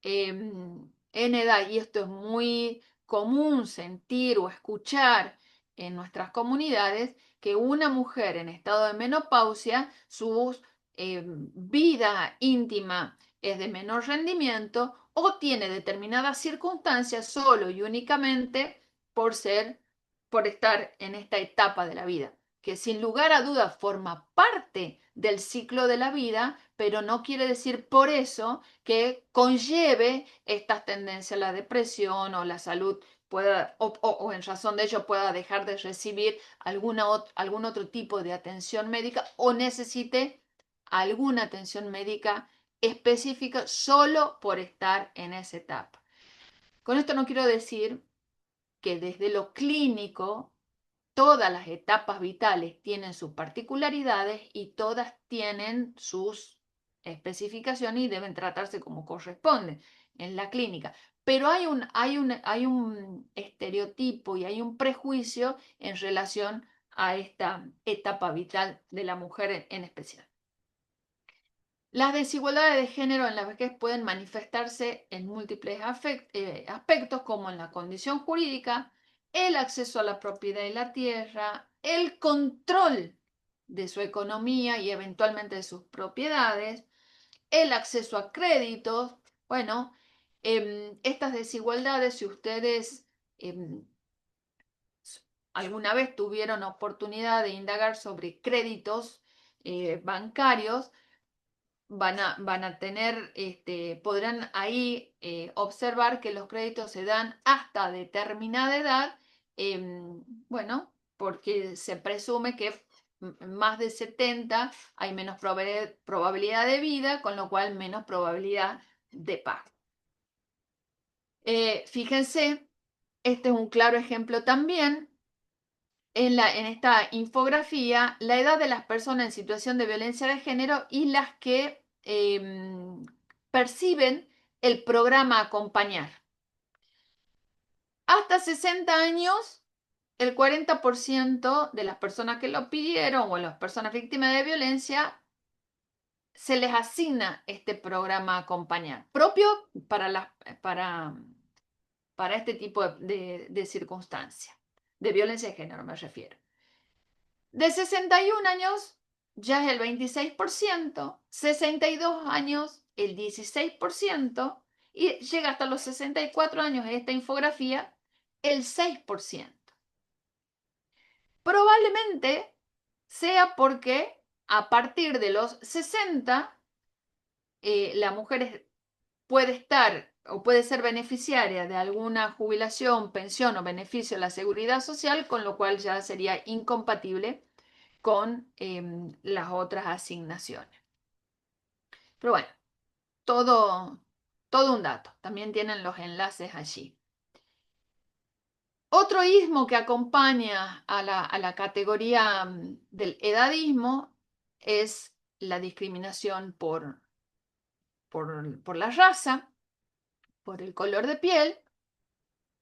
en edad, y esto es muy común sentir o escuchar en nuestras comunidades, que una mujer en estado de menopausia, sus vida íntima es de menor rendimiento o tiene determinadas circunstancias solo y únicamente por estar en esta etapa de la vida, que sin lugar a dudas forma parte del ciclo de la vida, pero no quiere decir por eso que conlleve estas tendencias a la depresión o la salud pueda, o en razón de ello pueda dejar de recibir algún otro tipo de atención médica o necesite alguna atención médica específica solo por estar en esa etapa. Con esto no quiero decir que desde lo clínico todas las etapas vitales tienen sus particularidades y todas tienen sus especificaciones y deben tratarse como corresponde en la clínica. Pero hay un estereotipo y hay un prejuicio en relación a esta etapa vital de la mujer en especial. Las desigualdades de género en la vejez pueden manifestarse en múltiples aspectos, como en la condición jurídica, el acceso a la propiedad de la tierra, el control de su economía y eventualmente de sus propiedades, el acceso a créditos. Bueno, estas desigualdades, si ustedes alguna vez tuvieron oportunidad de indagar sobre créditos bancarios, van a tener, podrán ahí observar que los créditos se dan hasta determinada edad, bueno, porque se presume que más de 70 hay menos probabilidad de vida, con lo cual menos probabilidad de pago. Fíjense, este es un claro ejemplo también en esta infografía, la edad de las personas en situación de violencia de género y las que perciben el programa Acompañar. Hasta 60 años, el 40% de las personas que lo pidieron o las personas víctimas de violencia se les asigna este programa Acompañar, propio para este tipo de circunstancias, de violencia de género me refiero. De 61 años ya es el 26%, 62 años el 16% y llega hasta los 64 años en esta infografía el 6%. Probablemente sea porque a partir de los 60 la mujer puede estar o puede ser beneficiaria de alguna jubilación, pensión o beneficio de la seguridad social, con lo cual ya sería incompatible con las otras asignaciones. Pero bueno, todo un dato. También tienen los enlaces allí. Otro ismo que acompaña a la categoría del edadismo es la discriminación por la raza, por el color de piel.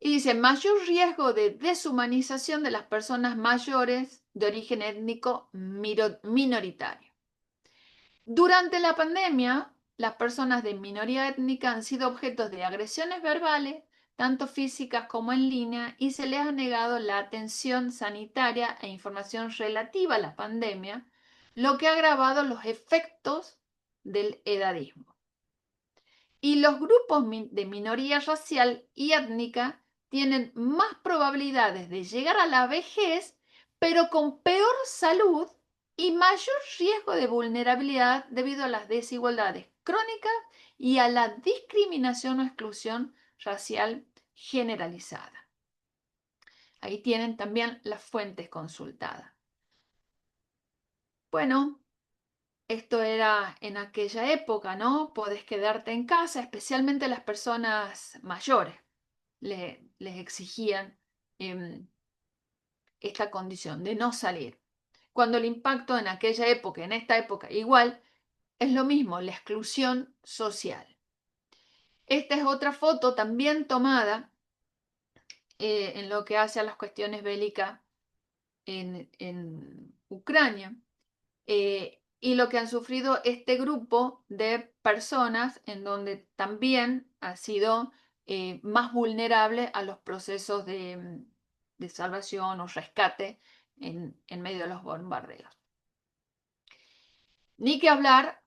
Y dice, mayor riesgo de deshumanización de las personas mayores de origen étnico minoritario. Durante la pandemia, las personas de minoría étnica han sido objetos de agresiones verbales, tanto físicas como en línea, y se les ha negado la atención sanitaria e información relativa a la pandemia, lo que ha agravado los efectos del edadismo. Y los grupos de minoría racial y étnica tienen más probabilidades de llegar a la vejez, pero con peor salud y mayor riesgo de vulnerabilidad debido a las desigualdades crónicas y a la discriminación o exclusión racial generalizada. Ahí tienen también las fuentes consultadas. Bueno, esto era en aquella época, ¿no? Podés quedarte en casa, especialmente las personas mayores. Les exigían esta condición de no salir. Cuando el impacto en aquella época, en esta época, igual, es lo mismo, la exclusión social. Esta es otra foto también tomada en lo que hace a las cuestiones bélicas en Ucrania. Y lo que han sufrido este grupo de personas en donde también ha sido más vulnerable a los procesos de salvación o rescate en medio de los bombardeos. Ni que hablar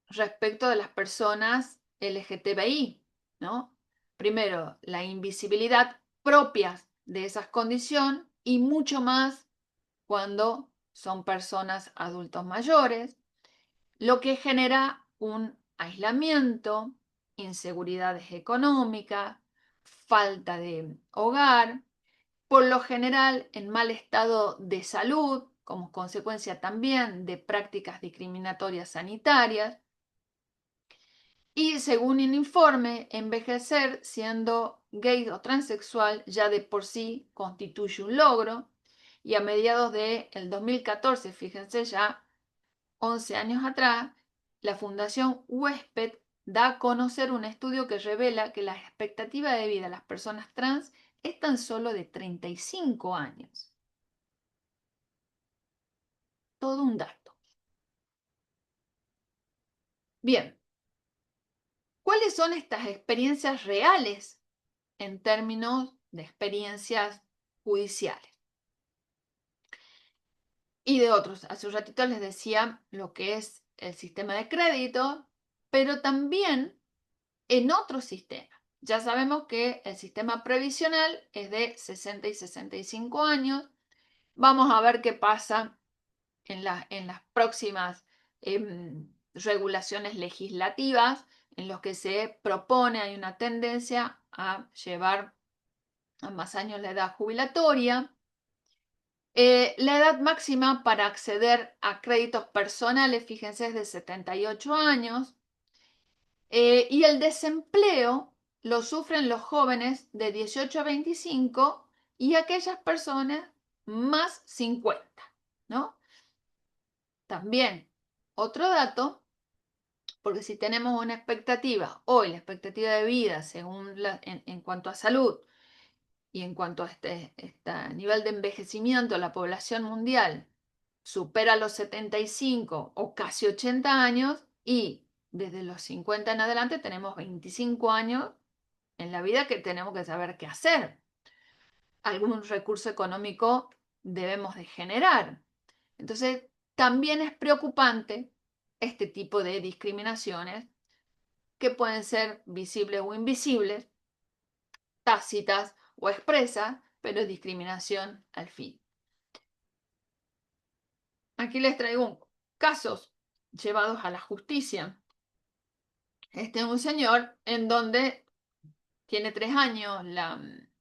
respecto de las personas LGTBI, ¿no? Primero, la invisibilidad propia de esas condiciones y mucho más cuando son personas adultos mayores, lo que genera un aislamiento, inseguridades económicas, falta de hogar, por lo general en mal estado de salud, como consecuencia también de prácticas discriminatorias sanitarias, y según un informe, envejecer siendo gay o transexual ya de por sí constituye un logro, y a mediados del 2014, fíjense ya, 11 años atrás, la Fundación Huésped da a conocer un estudio que revela que la expectativa de vida de las personas trans es tan solo de 35 años. Todo un dato. Bien, ¿cuáles son estas experiencias reales en términos de experiencias judiciales? Y de otros. Hace un ratito les decía lo que es el sistema de crédito, pero también en otros sistemas. Ya sabemos que el sistema previsional es de 60 y 65 años. Vamos a ver qué pasa en las próximas regulaciones legislativas en los que se propone, hay una tendencia a llevar a más años la edad jubilatoria. La edad máxima para acceder a créditos personales, fíjense, es de 78 años. Y el desempleo lo sufren los jóvenes de 18 a 25 y aquellas personas más 50, ¿no? También, otro dato, porque si tenemos una expectativa, hoy la expectativa de vida según en cuanto a salud y en cuanto a este nivel de envejecimiento, la población mundial supera los 75 o casi 80 años y desde los 50 en adelante tenemos 25 años en la vida que tenemos que saber qué hacer. Algún recurso económico debemos de generar. Entonces, también es preocupante este tipo de discriminaciones que pueden ser visibles o invisibles, tácitas o expresas, pero es discriminación al fin. Aquí les traigo casos llevados a la justicia. Este es un señor en donde tiene 3 años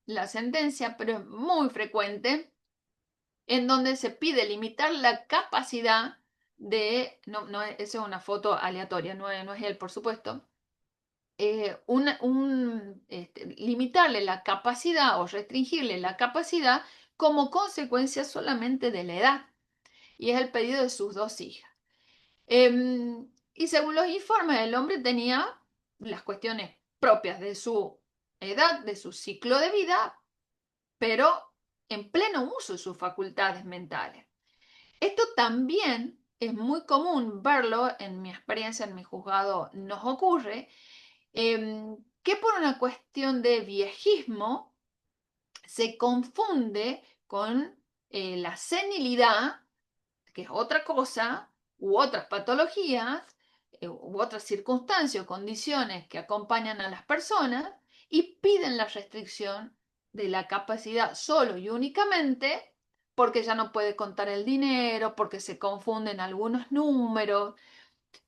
la sentencia, pero es muy frecuente, en donde se pide limitar la capacidad de, no, esa es una foto aleatoria, no es él, por supuesto, limitarle la capacidad o restringirle la capacidad como consecuencia solamente de la edad. Y es el pedido de sus 2 hijas. Y según los informes, el hombre tenía las cuestiones propias de su edad, de su ciclo de vida, pero en pleno uso de sus facultades mentales. Esto también es muy común verlo, en mi experiencia, en mi juzgado nos ocurre, que por una cuestión de viejismo se confunde con la senilidad, que es otra cosa, u otras patologías, u otras circunstancias o condiciones que acompañan a las personas y piden la restricción de la capacidad solo y únicamente porque ya no puede contar el dinero, porque se confunden algunos números.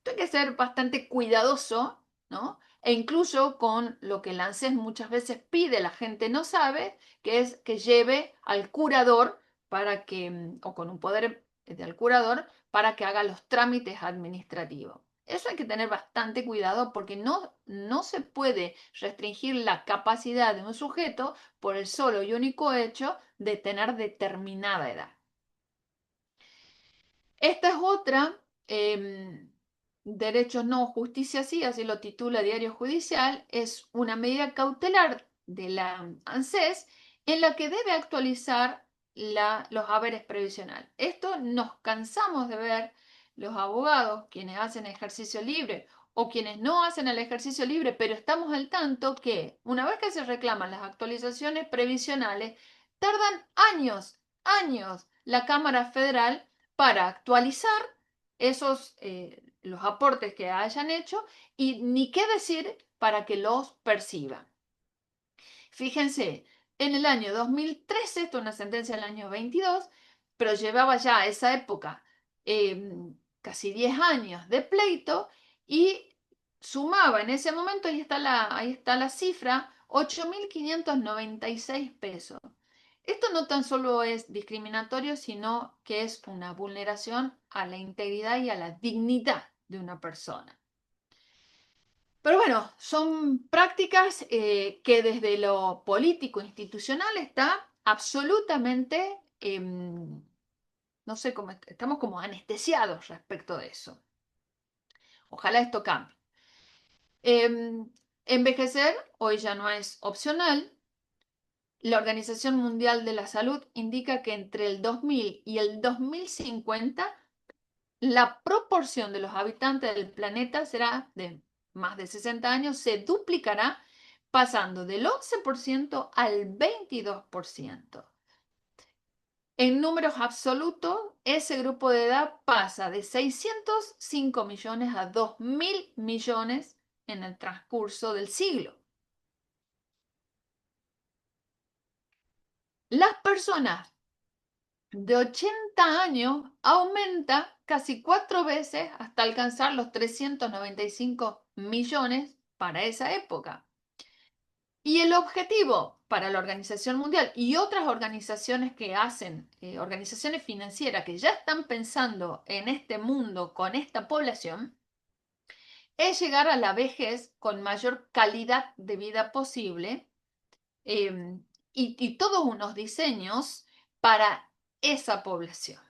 Hay que ser bastante cuidadoso, ¿no? E incluso con lo que el ANSES muchas veces pide, la gente no sabe, que es que lleve al curador para que, o con un poder del curador, para que haga los trámites administrativos. Eso hay que tener bastante cuidado porque no se puede restringir la capacidad de un sujeto por el solo y único hecho de tener determinada edad. Esta es otra, derechos no, justicia sí, así lo titula Diario Judicial, es una medida cautelar de la ANSES en la que debe actualizar los haberes previsionales. Esto nos cansamos de ver los abogados, quienes hacen ejercicio libre o quienes no hacen el ejercicio libre, pero estamos al tanto que una vez que se reclaman las actualizaciones previsionales, tardan años, años la Cámara Federal para actualizar los aportes que hayan hecho y ni qué decir para que los perciban. Fíjense, en el año 2013, esto es una sentencia del año 22, pero llevaba ya a esa época casi 10 años de pleito y sumaba en ese momento, ahí está la cifra, 8.596 pesos. Esto no tan solo es discriminatorio, sino que es una vulneración a la integridad y a la dignidad de una persona. Pero bueno, son prácticas que desde lo político institucional está absolutamente, no sé cómo, estamos como anestesiados respecto de eso. Ojalá esto cambie. Envejecer hoy ya no es opcional. La Organización Mundial de la Salud indica que entre el 2000 y el 2050 la proporción de los habitantes del planeta será de más de 60 años, se duplicará pasando del 11% al 22%. En números absolutos, ese grupo de edad pasa de 605 millones a 2.000 millones en el transcurso del siglo. Las personas de 80 años aumenta casi 4 veces hasta alcanzar los 395 millones para esa época. Y el objetivo para la Organización Mundial y otras organizaciones que hacen, organizaciones financieras que ya están pensando en este mundo con esta población, es llegar a la vejez con mayor calidad de vida posible y todos unos diseños para esa población.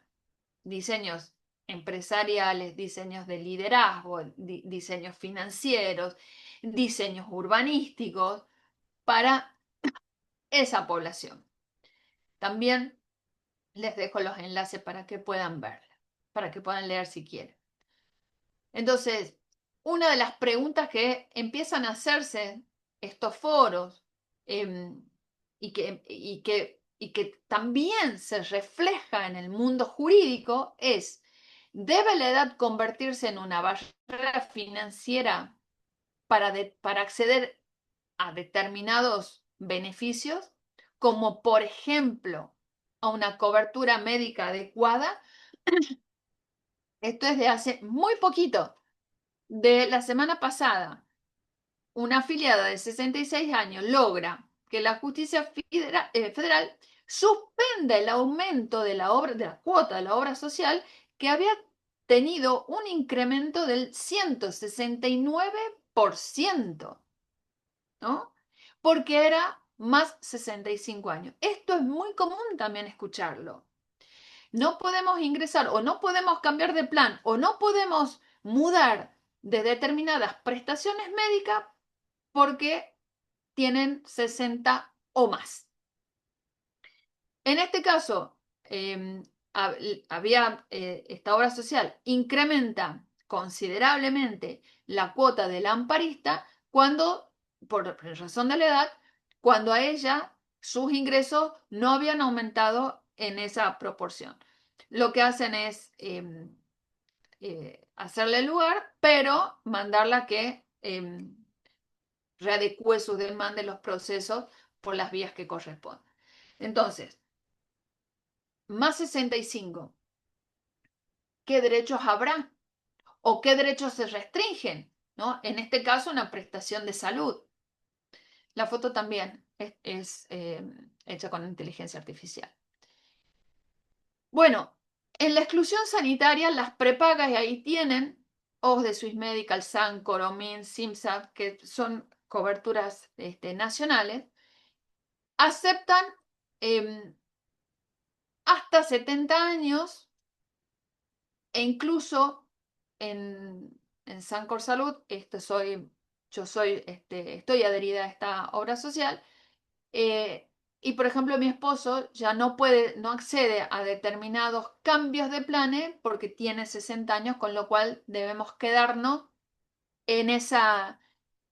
Diseños empresariales, diseños de liderazgo, diseños financieros, diseños urbanísticos para esa población. También les dejo los enlaces para que puedan verla, para que puedan leer si quieren. Entonces, una de las preguntas que empiezan a hacerse estos foros y que también se refleja en el mundo jurídico es, ¿debe la edad convertirse en una barrera financiera para acceder a determinados beneficios, como por ejemplo a una cobertura médica adecuada? Esto es de hace muy poquito, de la semana pasada. Una afiliada de 66 años logra que la justicia federal suspenda el aumento de la cuota de la obra social que había tenido un incremento del 169%, ¿no? Porque era más 65 años. Esto es muy común también escucharlo. No podemos ingresar o no podemos cambiar de plan o no podemos mudar de determinadas prestaciones médicas porque tienen 60 o más. En este caso, esta obra social incrementa considerablemente la cuota del amparista cuando, por razón de la edad, cuando a ella sus ingresos no habían aumentado en esa proporción. Lo que hacen es hacerle lugar, pero mandarla que readecue sus demandas, los procesos por las vías que corresponden. Entonces, más 65, ¿qué derechos habrá? ¿O qué derechos se restringen? ¿No? En este caso, una prestación de salud. La foto también es hecha con inteligencia artificial. Bueno, en la exclusión sanitaria, las prepagas, y ahí tienen Ojos de Swiss Medical, Sancor, Omin, Simsa, que son coberturas nacionales, aceptan hasta 70 años e incluso en Sancor Salud, estoy adherida a esta obra social. Y por ejemplo, mi esposo ya no accede a determinados cambios de planes porque tiene 60 años, con lo cual debemos quedarnos en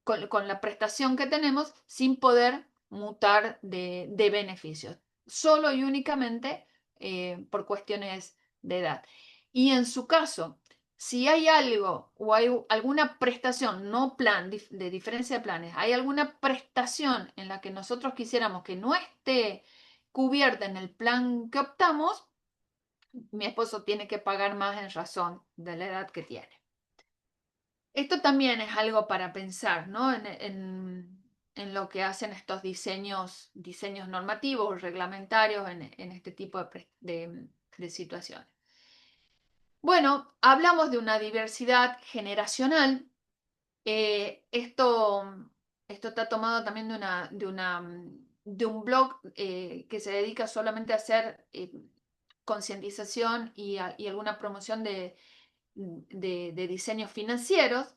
con la prestación que tenemos sin poder mutar de beneficios, solo y únicamente por cuestiones de edad. Y en su caso, si hay algo o hay alguna prestación, no plan de diferencia de planes, hay alguna prestación en la que nosotros quisiéramos que no esté cubierta en el plan que optamos, mi esposo tiene que pagar más en razón de la edad que tiene. Esto también es algo para pensar, ¿no? En lo que hacen estos diseños normativos, reglamentarios en este tipo de situaciones. Bueno, hablamos de una diversidad generacional. Esto está tomado también de un blog que se dedica solamente a hacer concientización y alguna promoción de diseños financieros.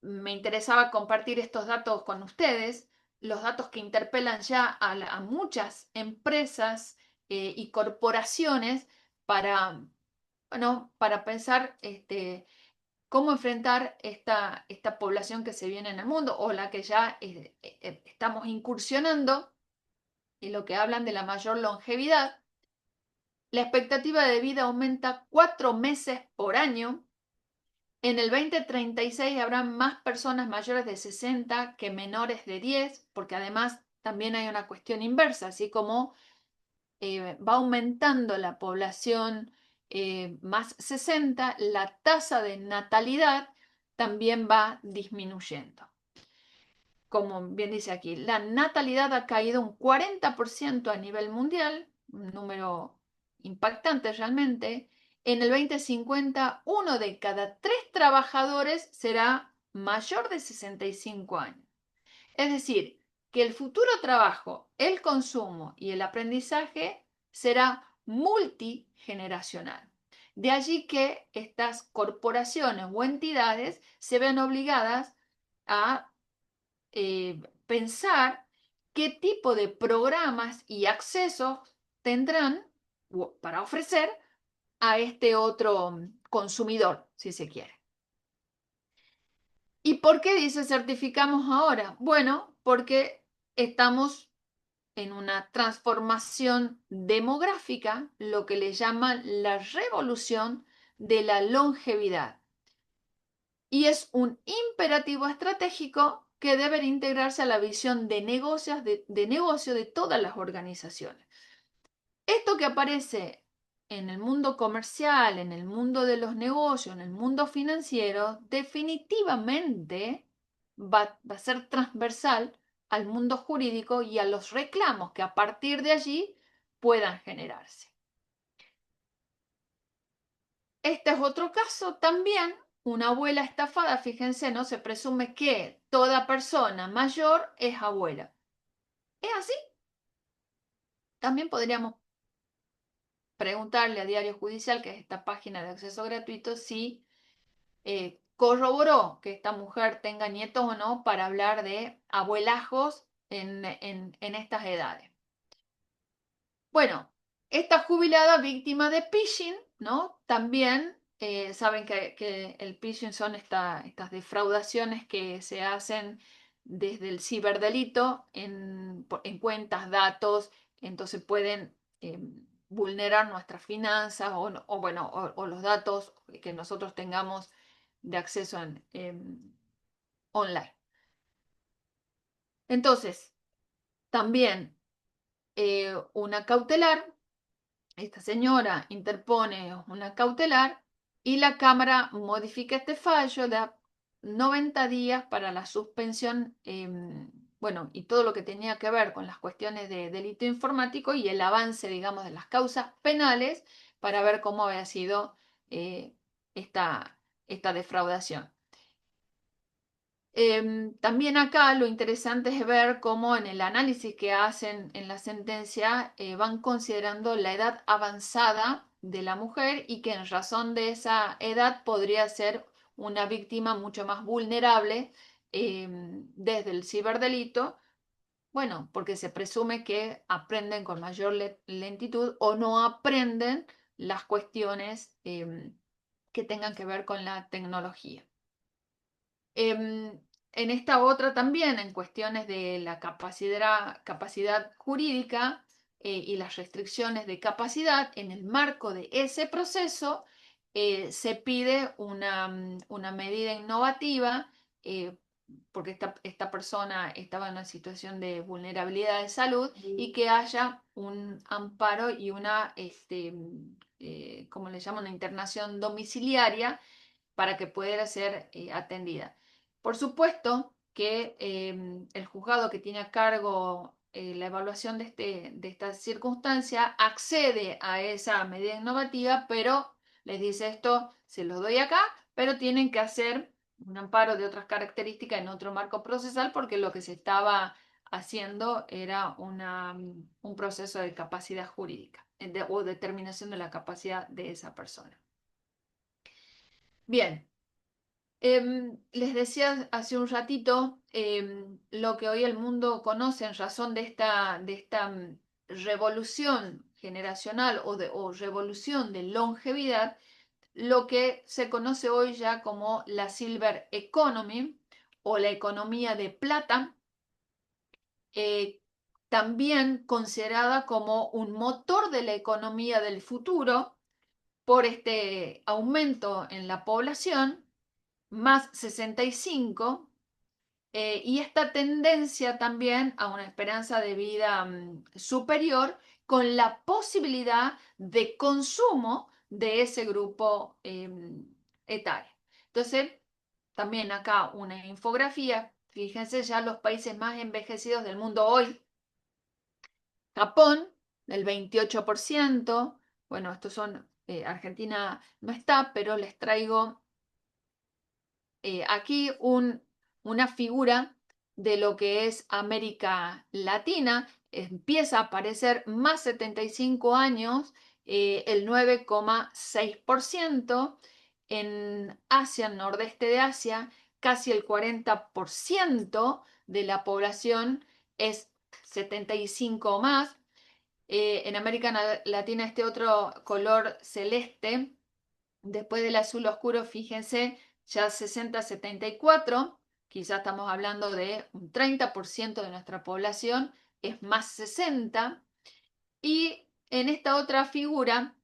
Me interesaba compartir estos datos con ustedes, los datos que interpelan ya a muchas empresas y corporaciones para pensar cómo enfrentar esta población que se viene en el mundo o la que ya estamos incursionando, y lo que hablan de la mayor longevidad. La expectativa de vida aumenta 4 meses por año. En el 2036 habrá más personas mayores de 60 que menores de 10, porque además también hay una cuestión inversa, así como va aumentando la población más 60, la tasa de natalidad también va disminuyendo. Como bien dice aquí, la natalidad ha caído un 40% a nivel mundial, un número impactante realmente. En el 2050, uno de cada 3 trabajadores será mayor de 65 años. Es decir, que el futuro trabajo, el consumo y el aprendizaje será multigeneracional. De allí que estas corporaciones o entidades se ven obligadas a pensar qué tipo de programas y accesos tendrán para ofrecer a este otro consumidor, si se quiere. ¿Y por qué dice certificamos ahora? Bueno, porque estamos en una transformación demográfica, lo que le llaman la revolución de la longevidad. Y es un imperativo estratégico que debe integrarse a la visión de negocio de todas las organizaciones. Esto que aparece en el mundo comercial, en el mundo de los negocios, en el mundo financiero, definitivamente va a ser transversal al mundo jurídico y a los reclamos que a partir de allí puedan generarse. Este es otro caso también, una abuela estafada. Fíjense, no se presume que toda persona mayor es abuela. ¿Es así? También podríamos preguntarle a Diario Judicial, que es esta página de acceso gratuito, si corroboró que esta mujer tenga nietos o no para hablar de abuelajos en estas edades. Bueno, esta jubilada víctima de phishing, ¿no? También saben que el phishing son estas defraudaciones que se hacen desde el ciberdelito en cuentas, datos, entonces pueden vulnerar nuestras finanzas bueno, o los datos que nosotros tengamos de acceso online. Entonces, también una cautelar, esta señora interpone una cautelar y la Cámara modifica este fallo, da 90 días para la suspensión, bueno, y todo lo que tenía que ver con las cuestiones de delito informático y el avance, digamos, de las causas penales para ver cómo había sido eh, esta defraudación. También acá lo interesante es ver cómo en el análisis que hacen en la sentencia van considerando la edad avanzada de la mujer y que en razón de esa edad podría ser una víctima mucho más vulnerable desde el ciberdelito, bueno, porque se presume que aprenden con mayor lentitud o no aprenden las cuestiones que tengan que ver con la tecnología. En esta otra también, en cuestiones de la capacidad jurídica y las restricciones de capacidad, en el marco de ese proceso se pide una medida innovativa eh, porque esta persona estaba en una situación de vulnerabilidad de salud y que haya un amparo y ¿cómo le llaman? Una internación domiciliaria para que pudiera ser atendida. Por supuesto que el juzgado que tiene a cargo la evaluación de esta circunstancia accede a esa medida innovativa, pero les dice esto, se los doy acá, pero tienen que hacer un amparo de otras características en otro marco procesal porque lo que se estaba haciendo era un proceso de capacidad jurídica o determinación de la capacidad de esa persona. Bien, les decía hace un ratito lo que hoy el mundo conoce en razón de esta revolución generacional o revolución de longevidad, lo que se conoce hoy ya como la Silver Economy o la economía de plata, eh, también considerada como un motor de la economía del futuro por este aumento en la población más 65, y esta tendencia también a una esperanza de vida superior con la posibilidad de consumo de ese grupo etario. Entonces, también acá una infografía, fíjense ya los países más envejecidos del mundo hoy. Japón, el 28%, bueno, estos son, Argentina no está, pero les traigo aquí una figura de lo que es América Latina. Empieza a aparecer más 75 años, el 9,6%. En Asia, nordeste de Asia, casi el 40% de la población es 75 o más. En América Latina, este otro color celeste, después del azul oscuro, fíjense, ya 60-74, quizás estamos hablando de un 30% de nuestra población, es más 60. Y en esta otra figura,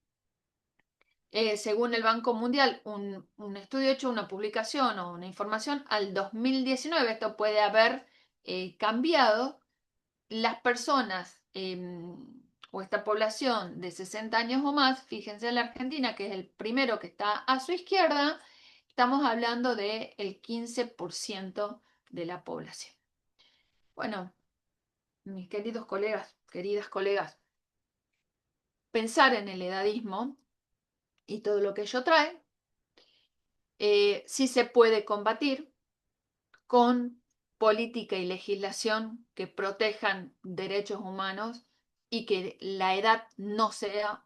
según el Banco Mundial, un estudio hecho, una publicación o una información al 2019, esto puede haber cambiado, las personas o esta población de 60 años o más, fíjense en la Argentina, que es el primero que está a su izquierda, estamos hablando del 15% de la población. Bueno, mis queridos colegas, queridas colegas, pensar en el edadismo y todo lo que ello trae, sí se puede combatir con política y legislación que protejan derechos humanos y que la edad no sea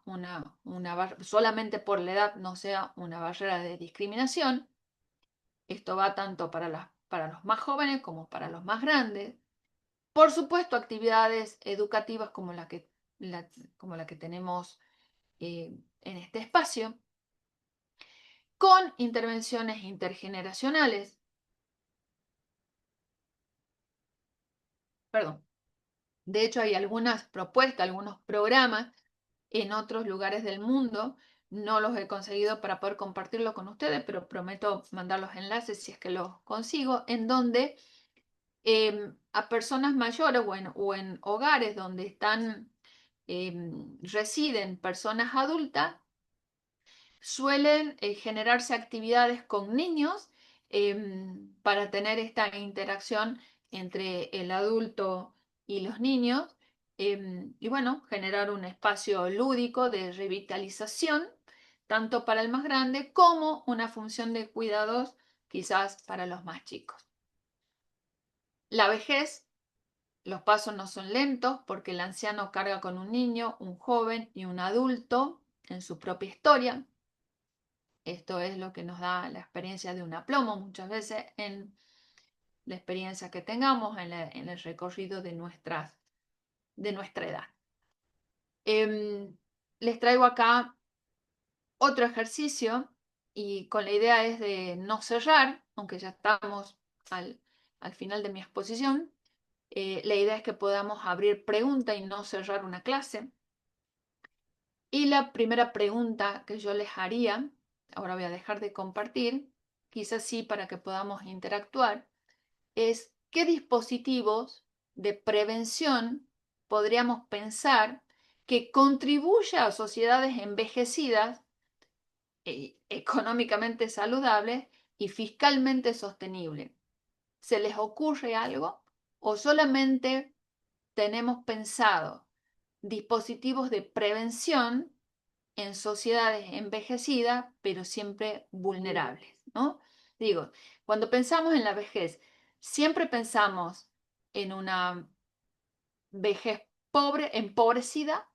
solamente por la edad no sea una barrera de discriminación. Esto va tanto para los más jóvenes como para los más grandes. Por supuesto, actividades educativas como la que tenemos en este espacio, con intervenciones intergeneracionales. Perdón. De hecho, hay algunas propuestas, algunos programas en otros lugares del mundo. No los he conseguido para poder compartirlo con ustedes, pero prometo mandar los enlaces si es que los consigo, en donde a personas mayores o en hogares donde residen personas adultas, suelen generarse actividades con niños para tener esta interacción entre el adulto y los niños, y bueno, generar un espacio lúdico de revitalización, tanto para el más grande como una función de cuidados quizás para los más chicos. La vejez, los pasos no son lentos porque el anciano carga con un niño, un joven y un adulto en su propia historia. Esto es lo que nos da la experiencia de un aplomo muchas veces en la experiencia que tengamos en el recorrido de nuestra edad. Les traigo acá otro ejercicio y con la idea es de no cerrar, aunque ya estamos al final de mi exposición. La idea es que podamos abrir pregunta y no cerrar una clase. Y la primera pregunta que yo les haría, ahora voy a dejar de compartir, quizás sí para que podamos interactuar, es qué dispositivos de prevención podríamos pensar que contribuya a sociedades envejecidas, económicamente saludables y fiscalmente sostenibles. ¿Se les ocurre algo? ¿O solamente tenemos pensado dispositivos de prevención en sociedades envejecidas, pero siempre vulnerables, ¿no? Digo, cuando pensamos en la vejez, siempre pensamos en una vejez pobre, empobrecida.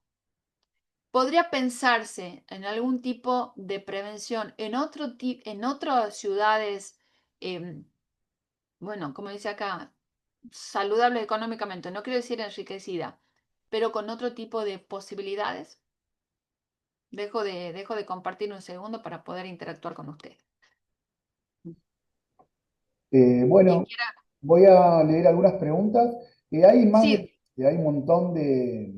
Podría pensarse en algún tipo de prevención en otras ciudades, eh, bueno, como dice acá, saludable económicamente, no quiero decir enriquecida, pero con otro tipo de posibilidades. Dejo de compartir un segundo para poder interactuar con usted. Quien Bueno, quiera, voy a leer algunas preguntas. Hay más sí, hay un montón de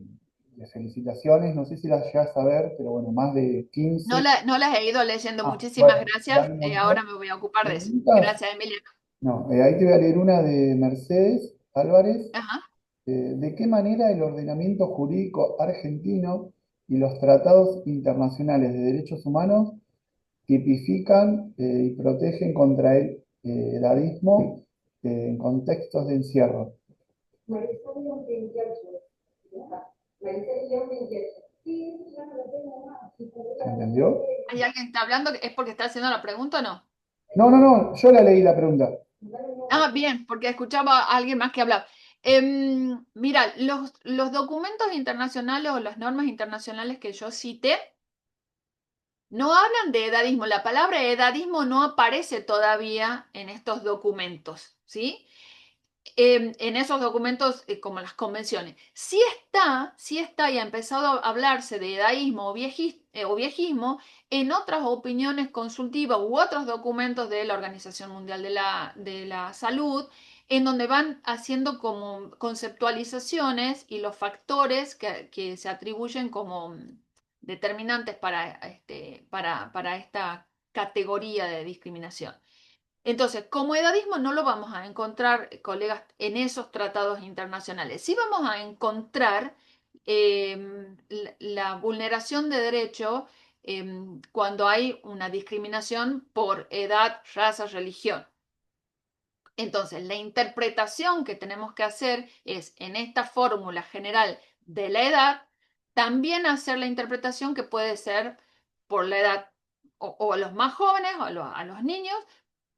felicitaciones, no sé si las llegas a ver, pero bueno, más de 15. no las he ido leyendo. Muchísimas Bueno, ya gracias. hay un montón. Ahora me voy a ocupar de eso. ¿Preguntas? Gracias, Emilia. No, ahí te voy a leer una de Mercedes Álvarez. Ajá. ¿De qué manera el ordenamiento jurídico argentino y los tratados internacionales de derechos humanos tipifican y protegen contra el edadismo en contextos de encierro? ¿Se entendió? ¿Hay alguien que está hablando? ¿Es porque está haciendo la pregunta o no? No, no, no, yo la leí la pregunta. Ah, bien, porque escuchaba a alguien más que hablaba. Mira, los documentos internacionales o las normas internacionales que yo cité no hablan de edadismo. La palabra edadismo no aparece todavía en estos documentos, ¿sí? En esos documentos como las convenciones. Sí está y ha empezado a hablarse de edadismo o viejismo en otras opiniones consultivas u otros documentos de la Organización Mundial de la Salud, en donde van haciendo como conceptualizaciones y los factores que se atribuyen como determinantes para esta categoría de discriminación. Entonces, como edadismo no lo vamos a encontrar, colegas, en esos tratados internacionales. Sí vamos a encontrar la vulneración de derechos cuando hay una discriminación por edad, raza, religión. Entonces, la interpretación que tenemos que hacer es, en esta fórmula general de la edad, también hacer la interpretación que puede ser por la edad o a los más jóvenes o a los niños,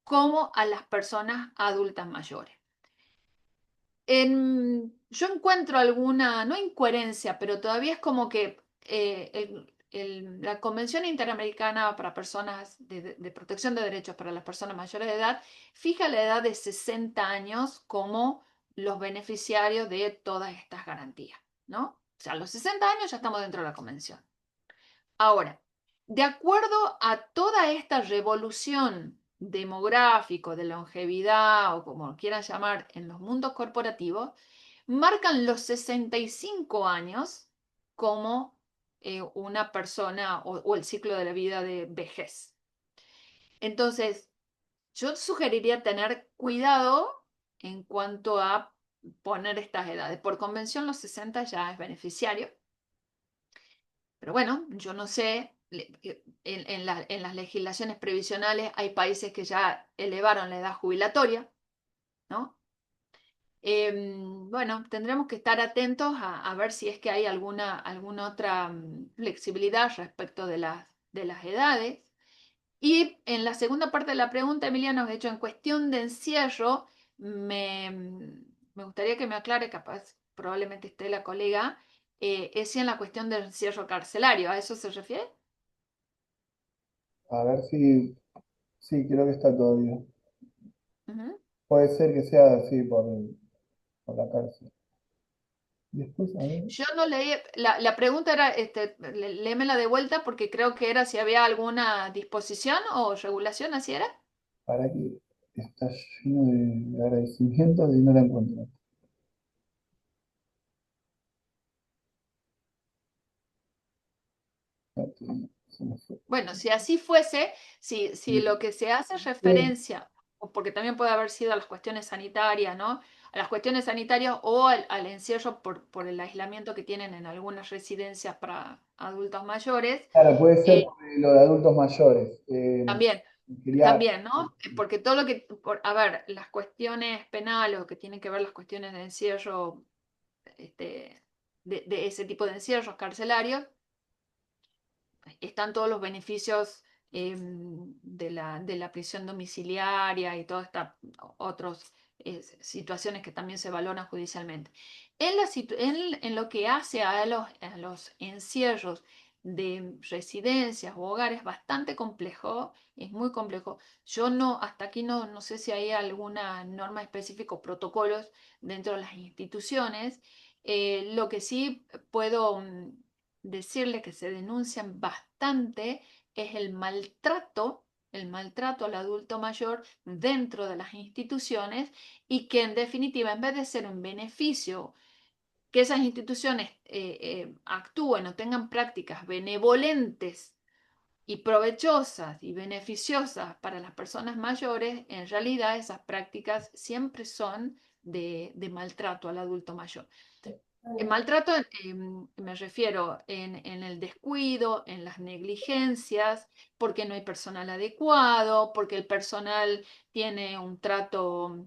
como a las personas adultas mayores. Yo encuentro alguna, no incoherencia, pero todavía es como que la Convención Interamericana para Personas de Protección de Derechos para las Personas Mayores de Edad fija la edad de 60 años como los beneficiarios de todas estas garantías, ¿no? O sea, a los 60 años ya estamos dentro de la Convención. Ahora, de acuerdo a toda esta revolución demográfico, de longevidad o como quieran llamar en los mundos corporativos, marcan los 65 años como una persona o el ciclo de la vida de vejez. Entonces, yo sugeriría tener cuidado en cuanto a poner estas edades. Por convención, los 60 ya es beneficiario, pero bueno, yo no sé, en las legislaciones previsionales hay países que ya elevaron la edad jubilatoria, ¿no? Bueno, tendremos que estar atentos a ver si es que hay alguna otra flexibilidad respecto de las edades. Y en la segunda parte de la pregunta, Emiliano, de hecho, en cuestión de encierro, me gustaría que me aclare, capaz, probablemente esté la colega, es si en la cuestión del encierro carcelario, ¿a eso se refiere? A ver si, sí, creo que está todo bien. Ujú. Puede ser que sea así por la cárcel. Después, a ver, Yo no leí, la pregunta era, léemela de vuelta porque creo que era si había alguna disposición o regulación, ¿así era? para que está lleno de agradecimientos y no la encuentro. Se me fue. Bueno, si así fuese, si lo que se hace Sí, referencia, o porque también puede haber sido a las cuestiones sanitarias, ¿no? A las cuestiones sanitarias o al encierro por el aislamiento que tienen en algunas residencias para adultos mayores, claro, puede ser eh, por lo de adultos mayores. también, Quería, también, ¿no? Porque todo lo que, a ver, las cuestiones penales o que tienen que ver las cuestiones de encierro, de ese tipo de encierros carcelarios, están todos los beneficios de la prisión domiciliaria y todas estas otras situaciones que también se valoran judicialmente. En lo que hace a los encierros de residencias o hogares, bastante complejo, es muy complejo. Yo no, hasta aquí no sé si hay alguna norma específica o protocolos dentro de las instituciones. Lo que sí puedo decirle que se denuncian bastante es el maltrato al adulto mayor dentro de las instituciones y que en definitiva, en vez de ser un beneficio, que esas instituciones actúen o tengan prácticas benevolentes y provechosas y beneficiosas para las personas mayores, en realidad esas prácticas siempre son de maltrato al adulto mayor. El maltrato, me refiero en el descuido, en las negligencias, porque no hay personal adecuado, porque el personal tiene un trato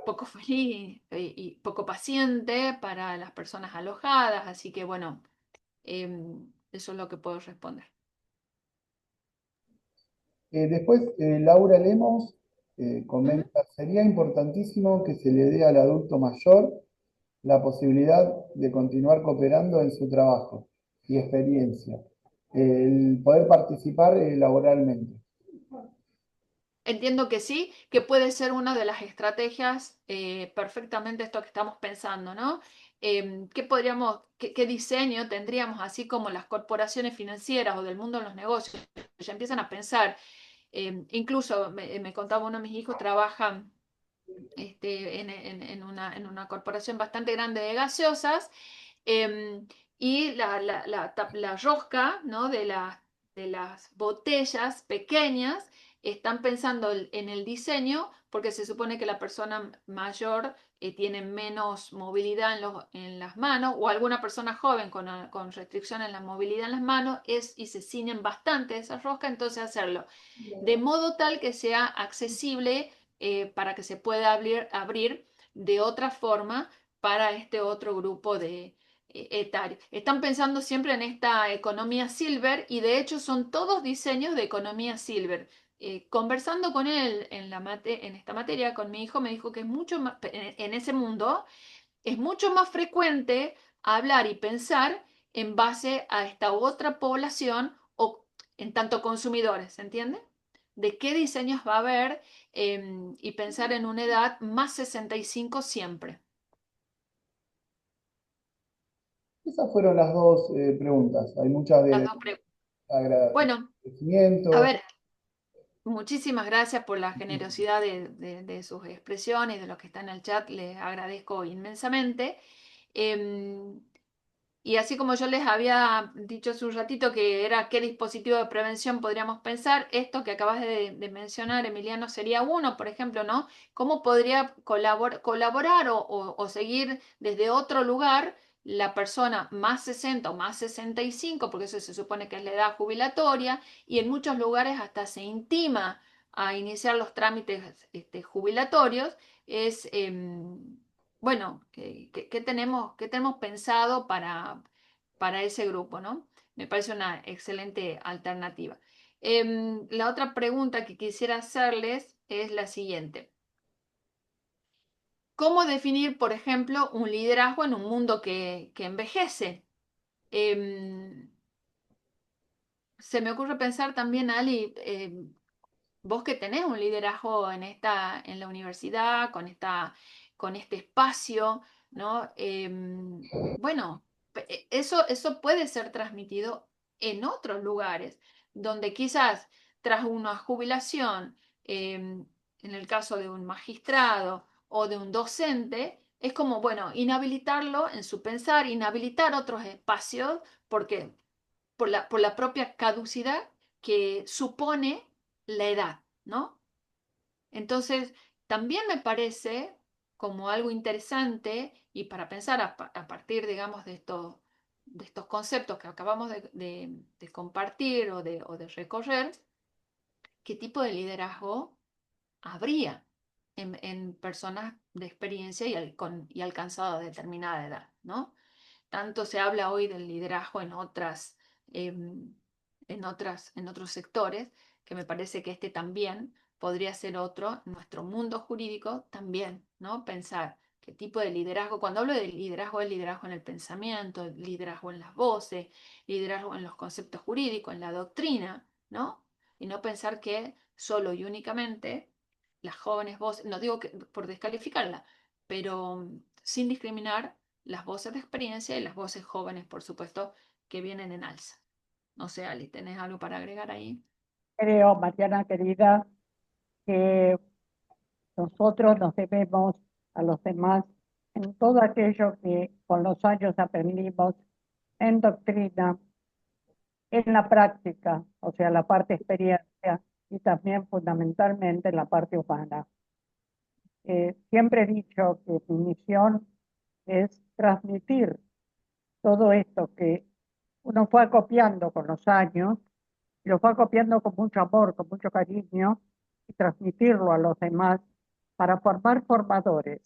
poco feliz y poco paciente para las personas alojadas. Así que bueno, eso es lo que puedo responder. después, Laura Lemos Ujú. comenta, sería importantísimo que se le dé al adulto mayor la posibilidad de continuar cooperando en su trabajo y experiencia, el poder participar laboralmente. Entiendo que sí, que puede ser una de las estrategias perfectamente esto que estamos pensando, ¿no? ¿Qué diseño tendríamos, así como las corporaciones financieras o del mundo de los negocios ya empiezan a pensar? Incluso me contaba uno de mis hijos, trabaja en una corporación bastante grande de gaseosas, em, y la rosca, ¿no? de las botellas pequeñas están pensando en el diseño porque se supone que la persona mayor tiene menos movilidad en las manos o alguna persona joven con restricción en la movilidad en las manos y se ciñen bastante esa rosca, entonces hacerlo de modo tal que sea accesible para que se pueda abrir de otra forma para este otro grupo de etario. Están pensando siempre en esta economía silver y de hecho son todos diseños de economía silver. Conversando con él en esta materia, con mi hijo, me dijo que es mucho más, en ese mundo, es mucho más frecuente hablar y pensar en base a esta otra población o en tanto consumidores, ¿se entiende? De qué diseños va a haber y pensar en una edad más 65 siempre. Esas fueron las dos preguntas. Hay muchas Las de dos preguntas. Bueno, a agradecimiento. ver, muchísimas gracias por la generosidad de sus expresiones, de lo que está en el chat, les agradezco inmensamente. Em, Y así como yo les había dicho hace un ratito que era qué dispositivo de prevención podríamos pensar, esto que acabas de mencionar, Emiliano, sería uno, por ejemplo, ¿no? ¿Cómo podría colaborar o seguir desde otro lugar la persona más 60 o más 65, porque eso se supone que es la edad jubilatoria, y en muchos lugares hasta se intima a iniciar los trámites jubilatorios? Es, bueno, qué tenemos pensado para ese grupo, ¿no? Me parece una excelente alternativa. La otra pregunta que quisiera hacerles es la siguiente. ¿Cómo definir, por ejemplo, un liderazgo en un mundo que envejece? Em, Se me ocurre pensar también, Ali, vos que tenés un liderazgo en la universidad, con este espacio, ¿no? Bueno, eso puede ser transmitido en otros lugares, donde quizás tras una jubilación, en el caso de un magistrado o de un docente, es como, bueno, inhabilitarlo en su pensar, inhabilitar otros espacios, porque por la propia caducidad que supone la edad, ¿no? Entonces, también me parece como algo interesante y para pensar a partir, digamos, de estos conceptos que acabamos de compartir o de recorrer, qué tipo de liderazgo habría en personas de experiencia y alcanzada determinada edad, ¿no? Tanto se habla hoy del liderazgo em, en otros sectores, que me parece que este también podría ser otro, nuestro mundo jurídico también, ¿no? Pensar qué tipo de liderazgo, cuando hablo de liderazgo, es liderazgo en el pensamiento, liderazgo en las voces, liderazgo en los conceptos jurídicos, en la doctrina, ¿no? Y no pensar que solo y únicamente las jóvenes voces, no digo que por descalificarla, pero sin discriminar las voces de experiencia y las voces jóvenes, por supuesto, que vienen en alza. No sé, Ali, ¿tenés algo para agregar ahí? Creo, Mariana querida, que nosotros nos debemos a los demás en todo aquello que con los años aprendimos en doctrina, en la práctica, o sea, la parte experiencia y también fundamentalmente en la parte humana. Siempre he dicho que mi misión es transmitir todo esto que uno fue copiando con los años, y lo fue copiando con mucho amor, con mucho cariño, y transmitirlo a los demás para formar formadores.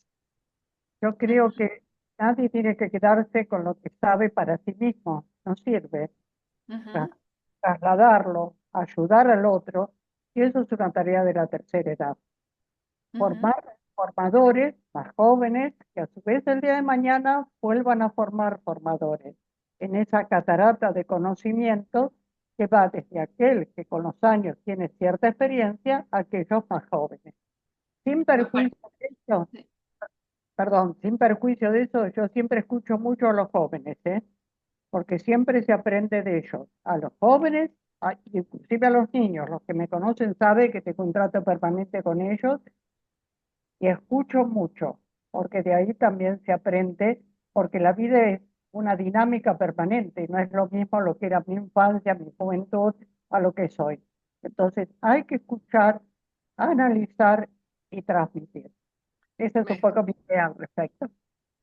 Yo creo Ujú, que nadie tiene que quedarse con lo que sabe para sí mismo, no sirve. Tra- ujú, Trasladarlo, ayudar al otro, y eso es una tarea de la tercera edad. ujú. Formar formadores más jóvenes que a su vez el día de mañana vuelvan a formar formadores en esa catarata de conocimientos que va desde aquel que con los años tiene cierta experiencia a aquellos más jóvenes. Sin Me pare- perjuicio de eso, sí. perdón, sin perjuicio de eso, yo siempre escucho mucho a los jóvenes, ¿eh? Porque siempre se aprende de ellos. A los jóvenes, inclusive a los niños, los que me conocen saben que tengo un trato permanente con ellos y escucho mucho, porque de ahí también se aprende, porque la vida es una dinámica permanente, no es lo mismo lo que era mi infancia, mi juventud, a lo que soy. Entonces hay que escuchar, analizar y transmitir. Ese es un Me- poco mi idea al respecto.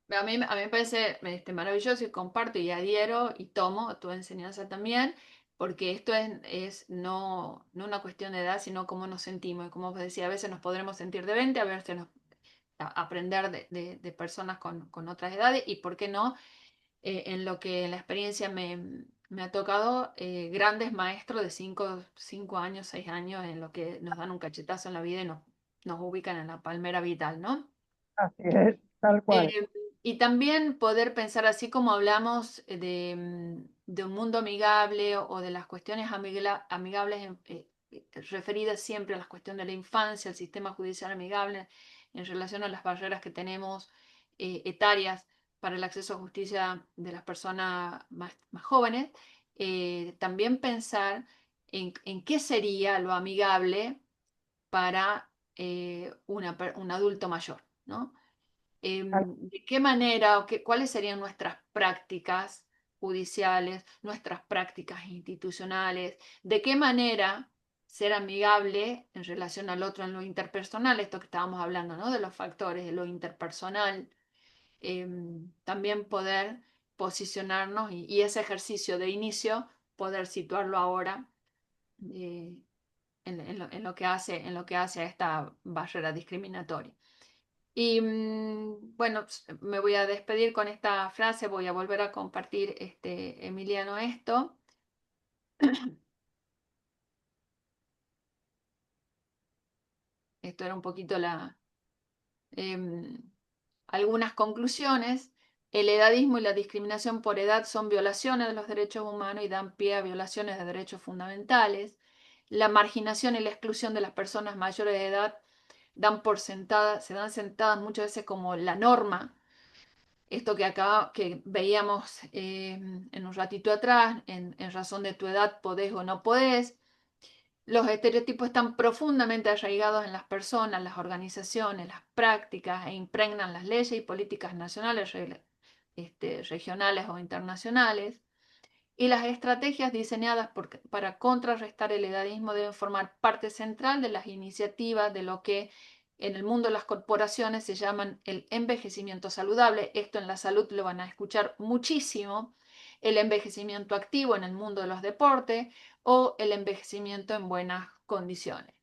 a mí me parece maravilloso y comparto y adhiero y tomo tu enseñanza también, porque esto es no una cuestión de edad, sino cómo nos sentimos. Y como vos decía, a veces nos podremos sentir de 20, a veces aprender de personas con otras edades y, ¿por qué no? En lo que en la experiencia me ha tocado, grandes maestros de 5 años, 6 años, en lo que nos dan un cachetazo en la vida y nos ubican en la palmera vital, ¿no? Así es, tal cual. Eh, y también poder pensar, así como hablamos de un mundo amigable o de las cuestiones amigables referidas siempre a la cuestión de la infancia, el sistema judicial amigable en relación a las barreras que tenemos etarias para el acceso a justicia de las personas más jóvenes, también pensar en qué sería lo amigable para un adulto mayor, ¿no? Tal- ¿De qué manera o cuáles serían nuestras prácticas judiciales, nuestras prácticas institucionales, de qué manera ser amigable en relación al otro en lo interpersonal, esto que estábamos hablando, ¿no? De los factores de lo interpersonal, también poder posicionarnos y ese ejercicio de inicio, poder situarlo ahora eh, en lo que hace a esta barrera discriminatoria. Y bueno, me voy a despedir con esta frase, voy a volver a compartir, Emiliano, esto. Esto era un poquito algunas conclusiones. El edadismo y la discriminación por edad son violaciones de los derechos humanos y dan pie a violaciones de derechos fundamentales. La marginación y la exclusión de las personas mayores de edad se dan sentadas muchas veces como la norma. Esto que veíamos en un ratito atrás, en razón de tu edad podés o no podés. Los estereotipos están profundamente arraigados en las personas, las organizaciones, las prácticas e impregnan las leyes y políticas nacionales, regionales o internacionales. Y las estrategias diseñadas para contrarrestar el edadismo deben formar parte central de las iniciativas de lo que en el mundo de las corporaciones se llaman el envejecimiento saludable. Esto en la salud lo van a escuchar muchísimo. El envejecimiento activo en el mundo de los deportes o el envejecimiento en buenas condiciones.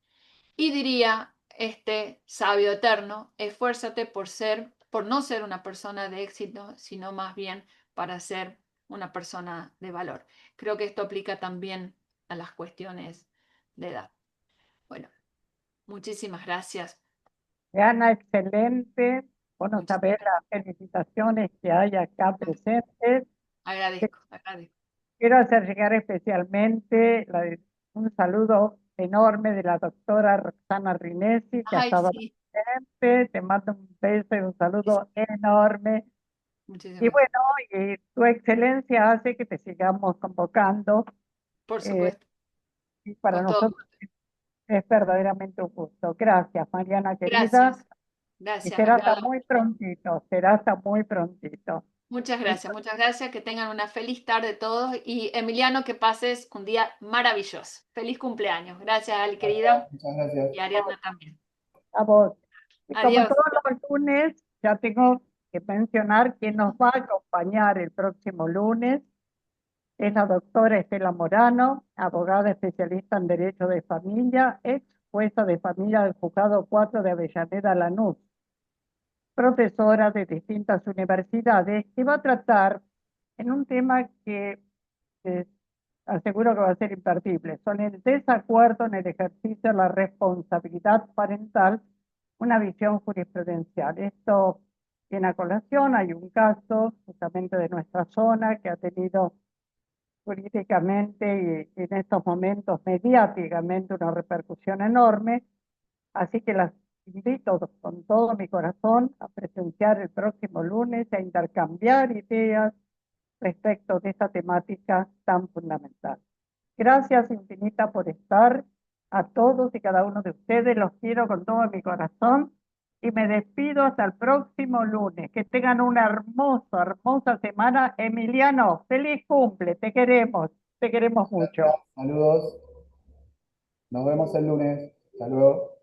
Y diría este sabio eterno, esfuérzate por no ser una persona de éxito, sino más bien para ser una persona de valor. Creo que esto aplica también a las cuestiones de edad. Bueno, muchísimas gracias. Ana, excelente. Bueno, Muchísimas saber las felicitaciones que hay acá gracias. presentes. Agradezco, agradezco. Quiero hacer llegar especialmente un saludo enorme de la doctora Roxana Rinesi, que ha Ay, estado sí, presente. Te mando un beso y un saludo enorme. Y muchísimas gracias. bueno, y tu excelencia hace que te sigamos convocando. Por eh, supuesto, y para con todo nosotros gusto. es verdaderamente un gusto. Gracias, Mariana querida. Gracias, Y gracias. será hasta muy prontito, será hasta muy prontito. Muchas gracias, muchas gracias. Que tengan una feliz tarde todos. Y Emiliano, que pases un día maravilloso. Feliz cumpleaños. Gracias, Ali, querida. Muchas gracias. Y Ariadna también. A vos. Y como Adiós. todos los lunes, ya tengo que mencionar quién nos va a acompañar el próximo lunes. Es la doctora Estela Morano, abogada especialista en Derecho de Familia, ex jueza de familia del Juzgado 4 de Avellaneda, Lanús, profesora de distintas universidades, y va a tratar en un tema que eh, aseguro que va a ser imperdible, son el desacuerdo en el ejercicio de la responsabilidad parental, una visión jurisprudencial. Esto viene a colación, hay un caso justamente de nuestra zona que ha tenido jurídicamente y en estos momentos mediáticamente una repercusión enorme, así que las invito con todo mi corazón a presenciar el próximo lunes, a intercambiar ideas respecto de esta temática tan fundamental. Gracias infinita por estar. A todos y cada uno de ustedes los quiero con todo mi corazón y me despido hasta el próximo lunes. Que tengan una hermosa semana. Emiliano, feliz cumple, te queremos mucho. Saludos. Nos vemos el lunes. Hasta luego.